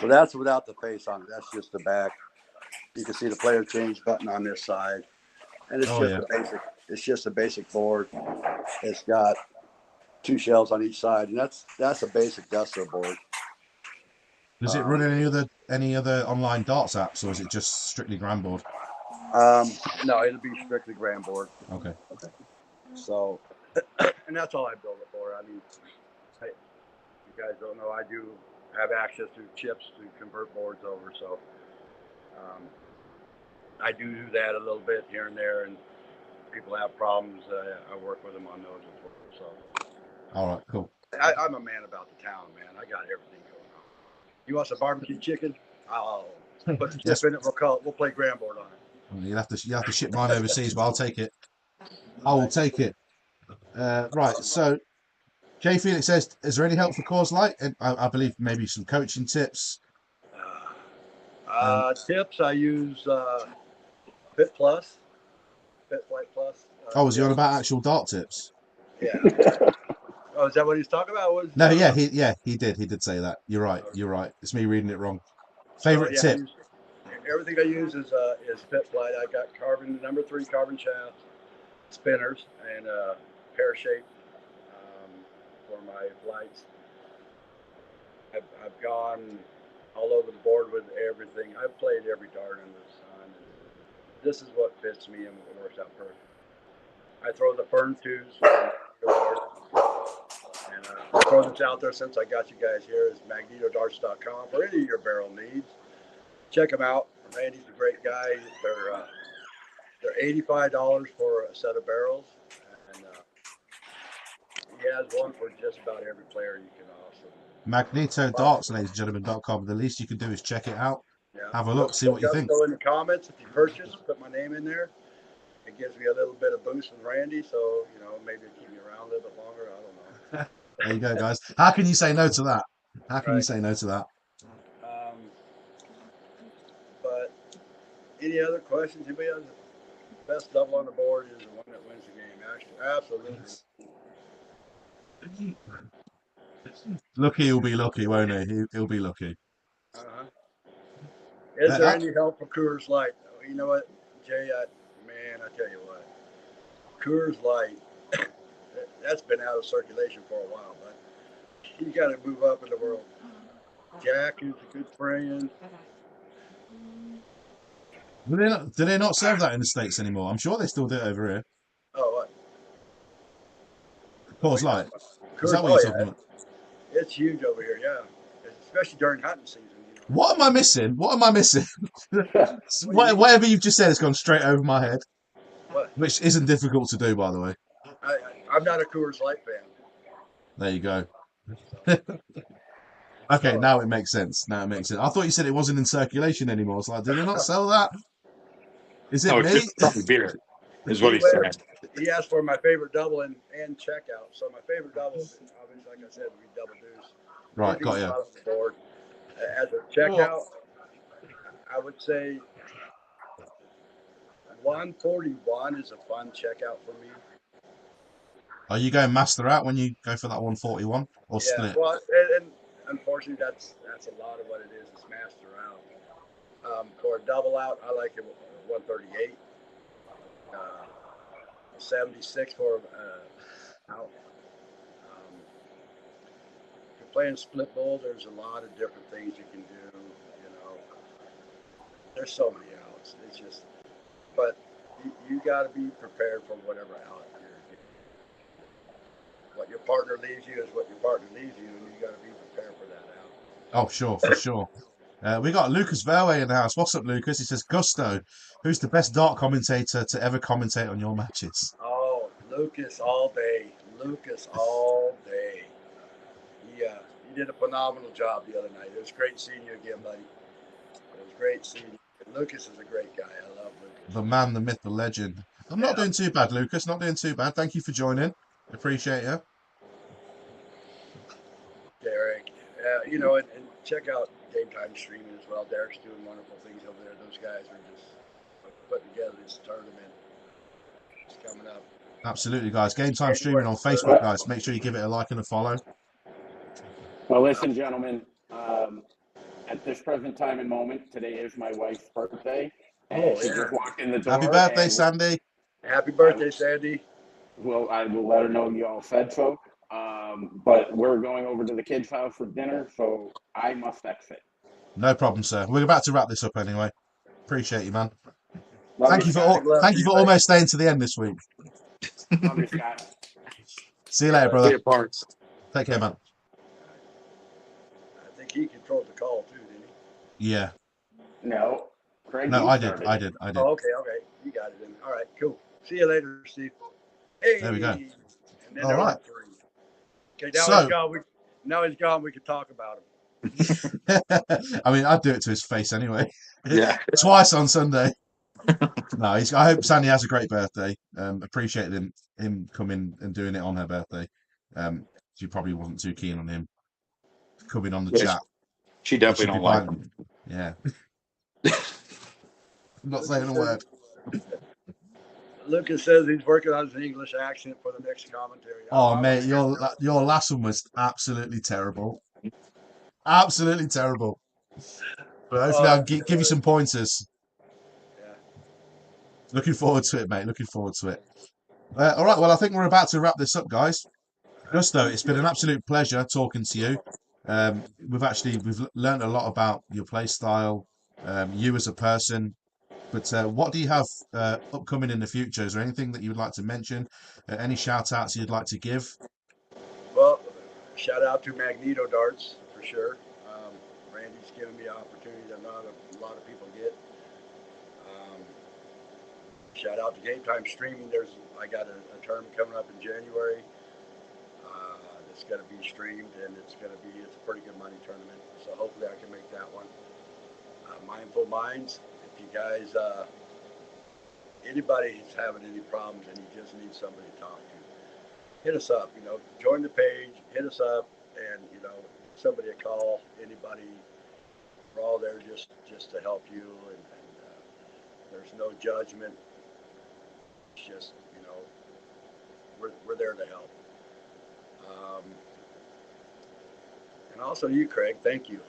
[SPEAKER 4] So that's without the face on it. That's just the back. You can see the player change button on this side. And it's a It's just a basic board. It's got 2 shells on each side, and that's a basic Gusto board.
[SPEAKER 2] Does it run any other online darts apps, or is it just strictly Granboard?
[SPEAKER 4] No, it'll be strictly Granboard.
[SPEAKER 2] Okay.
[SPEAKER 4] So, and that's all I build it for. I mean, you guys don't know, I do have access to chips to convert boards over, so I do that a little bit here and there, and people have problems. I work with them on those as well. So,
[SPEAKER 2] all right, cool.
[SPEAKER 4] I'm a man about the town, man. I got everything going on. You want some barbecue chicken? I'll put the chip in it. We'll play Granboard on it.
[SPEAKER 2] Well, you'll have to ship mine overseas, but I'll take it. I will take it. Right. So, Jay Felix says, "Is there any help for Coors Light?" And I believe maybe some coaching tips.
[SPEAKER 4] Tips, I use Fit Plus, Fit Flight Plus.
[SPEAKER 2] Was he on about actual dart tips?
[SPEAKER 4] Yeah. Oh, is that what he's talking about?
[SPEAKER 2] No, yeah, he did say that. You're right. You're right. It's me reading it wrong. Favorite tip?
[SPEAKER 4] Everything I use is Fit Flight. I got number 3 carbon shafts, spinners, and pear shape for my flights. I've gone all over the board with everything. I've played every dart under the sun. This is what fits me and what works out perfect. I throw the Fern 2s. And the throw that's out there since I got you guys here is magnetodarts.com for any of your barrel needs. Check them out. Randy's a great guy. They're $85 for a set of barrels, and he has one for just about every player you can also.
[SPEAKER 2] MagnetoDarts, ladies and gentlemen.com. The least you can do is check it out. Yeah. Have a look, see what you think.
[SPEAKER 4] Go in the comments if you purchase, put my name in there. It gives me a little bit of boost with Randy, so maybe keep me around a little bit longer. I don't know.
[SPEAKER 2] There you go, guys. How can you say no to that? How can you say no to that?
[SPEAKER 4] But any other questions? Anybody else? The best double on the board is the one that wins the game. Actually, absolutely.
[SPEAKER 2] Lucky, he'll be lucky, won't he? He'll be lucky.
[SPEAKER 4] Is there any help for Coors Light? You know what, Jay? I tell you what, Coors Light, that's been out of circulation for a while, but you got to move up in the world. Jack is a good friend.
[SPEAKER 2] Do they not serve that in the States anymore? I'm sure they still do it over here.
[SPEAKER 4] Oh, what?
[SPEAKER 2] Coors Light. Is that what you're talking about?
[SPEAKER 4] It's huge over here, yeah. Especially during hunting season.
[SPEAKER 2] What am I missing? Whatever you've just said has gone straight over my head.
[SPEAKER 4] What?
[SPEAKER 2] Which isn't difficult to do, by the way.
[SPEAKER 4] I'm not a Coors Light fan.
[SPEAKER 2] There you go. Okay, now it makes sense. I thought you said it wasn't in circulation anymore. It's like, did they not sell that? Is it me?
[SPEAKER 1] It's just beer, is what he said.
[SPEAKER 4] He asked for my favorite double and checkout. So my favorite double, obviously, like I said, would be double deuce.
[SPEAKER 2] Right, got you.
[SPEAKER 4] Board. As a checkout, I would say 141 is a fun checkout for me.
[SPEAKER 2] Are you going master out when you go for that 141 or split?
[SPEAKER 4] Well, and unfortunately, that's a lot of what it is master out. For a double out, I like it 138. 76 for out. If you're playing split bowl, there's a lot of different things you can do. There's so many outs. It's just, but you got to be prepared for whatever out you're getting. What your partner leaves you is what your partner leaves you, and you got to be prepared for that out.
[SPEAKER 2] Oh, sure, for sure. We got Lucas Verway in the house. What's up, Lucas? He says, Gusto, who's the best dart commentator to ever commentate on your matches?
[SPEAKER 4] Oh, Lucas all day. He did a phenomenal job the other night. It was great seeing you again, buddy. It was great seeing you. Lucas is a great guy. I love Lucas.
[SPEAKER 2] The man, the myth, the legend. I'm not doing too bad, Lucas. Not doing too bad. Thank you for joining. Appreciate you.
[SPEAKER 4] Derek. And check out Game Time streaming as well. Derek's doing wonderful things over there. Those guys are just putting together this tournament. It's coming up.
[SPEAKER 2] Absolutely, guys. Game Time streaming on Facebook, guys. Make sure you give it a like and a follow.
[SPEAKER 3] Well, listen, gentlemen. At this present time and moment, today is my wife's birthday. And she just walked in the door.
[SPEAKER 2] Happy birthday, Sandy.
[SPEAKER 4] Happy birthday, Sandy.
[SPEAKER 3] Well, I will let her know you all said so. But we're going over to the kids' house for dinner, so I must exit.
[SPEAKER 2] No problem, sir. We're about to wrap this up anyway. Appreciate you, man.
[SPEAKER 3] Love
[SPEAKER 2] Thank you for
[SPEAKER 3] Scott.
[SPEAKER 2] thank you for almost staying to the end this week.
[SPEAKER 3] Love you, Scott.
[SPEAKER 2] See you later,
[SPEAKER 1] See
[SPEAKER 2] brother.
[SPEAKER 1] you, Parks.
[SPEAKER 2] Take care, man.
[SPEAKER 4] I think he controlled the call too, didn't he?
[SPEAKER 2] Yeah.
[SPEAKER 3] No, Craig.
[SPEAKER 2] No,
[SPEAKER 3] you
[SPEAKER 2] I did.
[SPEAKER 3] started.
[SPEAKER 2] I did. I did.
[SPEAKER 4] Oh, okay. You got it then. All right, cool. See you later, Steve. Hey.
[SPEAKER 2] There we go.
[SPEAKER 4] And then
[SPEAKER 2] All
[SPEAKER 4] there
[SPEAKER 2] right.
[SPEAKER 4] were 3. Okay, now
[SPEAKER 2] So-
[SPEAKER 4] he's gone. Now he's gone. We can talk about him.
[SPEAKER 2] I mean, I'd do it to his face anyway.
[SPEAKER 1] Yeah.
[SPEAKER 2] Twice on Sunday. No, I hope Sandy has a great birthday. Appreciated him coming and doing it on her birthday. She probably wasn't too keen on him coming on the
[SPEAKER 1] Yes.
[SPEAKER 2] chat.
[SPEAKER 1] She
[SPEAKER 2] He
[SPEAKER 1] definitely
[SPEAKER 2] should be
[SPEAKER 1] don't like
[SPEAKER 2] fine.
[SPEAKER 1] him.
[SPEAKER 2] Yeah. I'm not saying a word.
[SPEAKER 4] Lucas says he's working on his English accent for the next commentary.
[SPEAKER 2] Oh, mate, your last one was absolutely terrible. Absolutely terrible. But hopefully I'll give you some pointers.
[SPEAKER 4] Yeah.
[SPEAKER 2] Looking forward to it, mate. Looking forward to it. All right, well, I think we're about to wrap this up, guys. Gusto, it's been an absolute pleasure talking to you. We've learned a lot about your play style, you as a person. But what do you have upcoming in the future? Is there anything that you would like to mention? Any shout outs you'd like to give?
[SPEAKER 4] Well, shout out to Magneto Darts for sure. Randy's given me an opportunity that not a lot of people get. Shout out to Game Time Streaming. I got a tournament coming up in January. It's going to be streamed, and it's a pretty good money tournament. So hopefully I can make that one. Mindful Minds. If you guys, anybody's having any problems and you just need somebody to talk to, hit us up. Join the page, hit us up, and somebody to call. Anybody, we're all there just to help you, and there's no judgment. It's just we're there to help. And also you, Craig. Thank you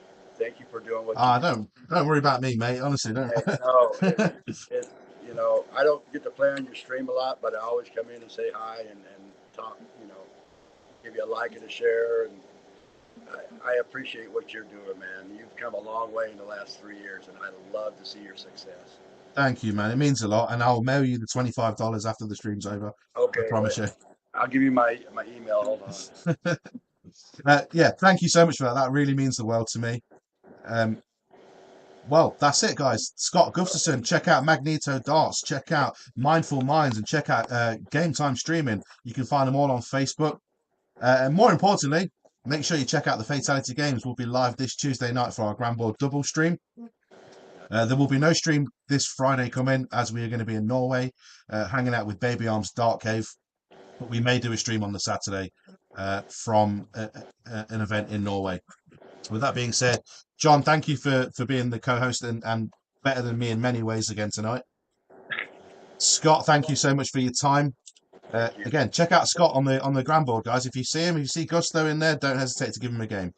[SPEAKER 4] for doing what you do.
[SPEAKER 2] Don't worry about me, mate. Honestly, don't.
[SPEAKER 4] I don't get to play on your stream a lot, but I always come in and say hi and talk. Give you a like and a share, and I appreciate what you're doing, man. You've come a long way in the last 3 years, and I love to see your success.
[SPEAKER 2] Thank you, man. It means a lot, and I'll mail you the $25 after the stream's over.
[SPEAKER 4] Okay,
[SPEAKER 2] I promise you.
[SPEAKER 4] I'll give you my email. Hold on.
[SPEAKER 2] Yeah, thank you so much for that. That really means the world to me. Well, that's it, guys. Scott Gustafson, check out Magneto Darts, check out Mindful Minds, and check out Game Time Streaming. You can find them all on Facebook. And more importantly, make sure you check out the Fatality Games. We'll be live this Tuesday night for our Granboard double stream. There will be no stream this Friday coming, as we are going to be in Norway, hanging out with Baby Arms Dark Cave. But we may do a stream on the Saturday from an event in Norway. With that being said, John, thank you for being the co-host and better than me in many ways again tonight. Scott, thank you so much for your time. Again, check out Scott on the Granboard, guys. If you see him, if you see Gusto in there, don't hesitate to give him a game.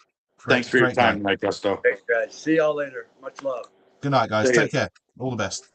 [SPEAKER 1] Thanks for your time, Mike Gusto.
[SPEAKER 4] Thanks, guys. See y'all later. Much love.
[SPEAKER 2] Good night, guys. Take care. All the best.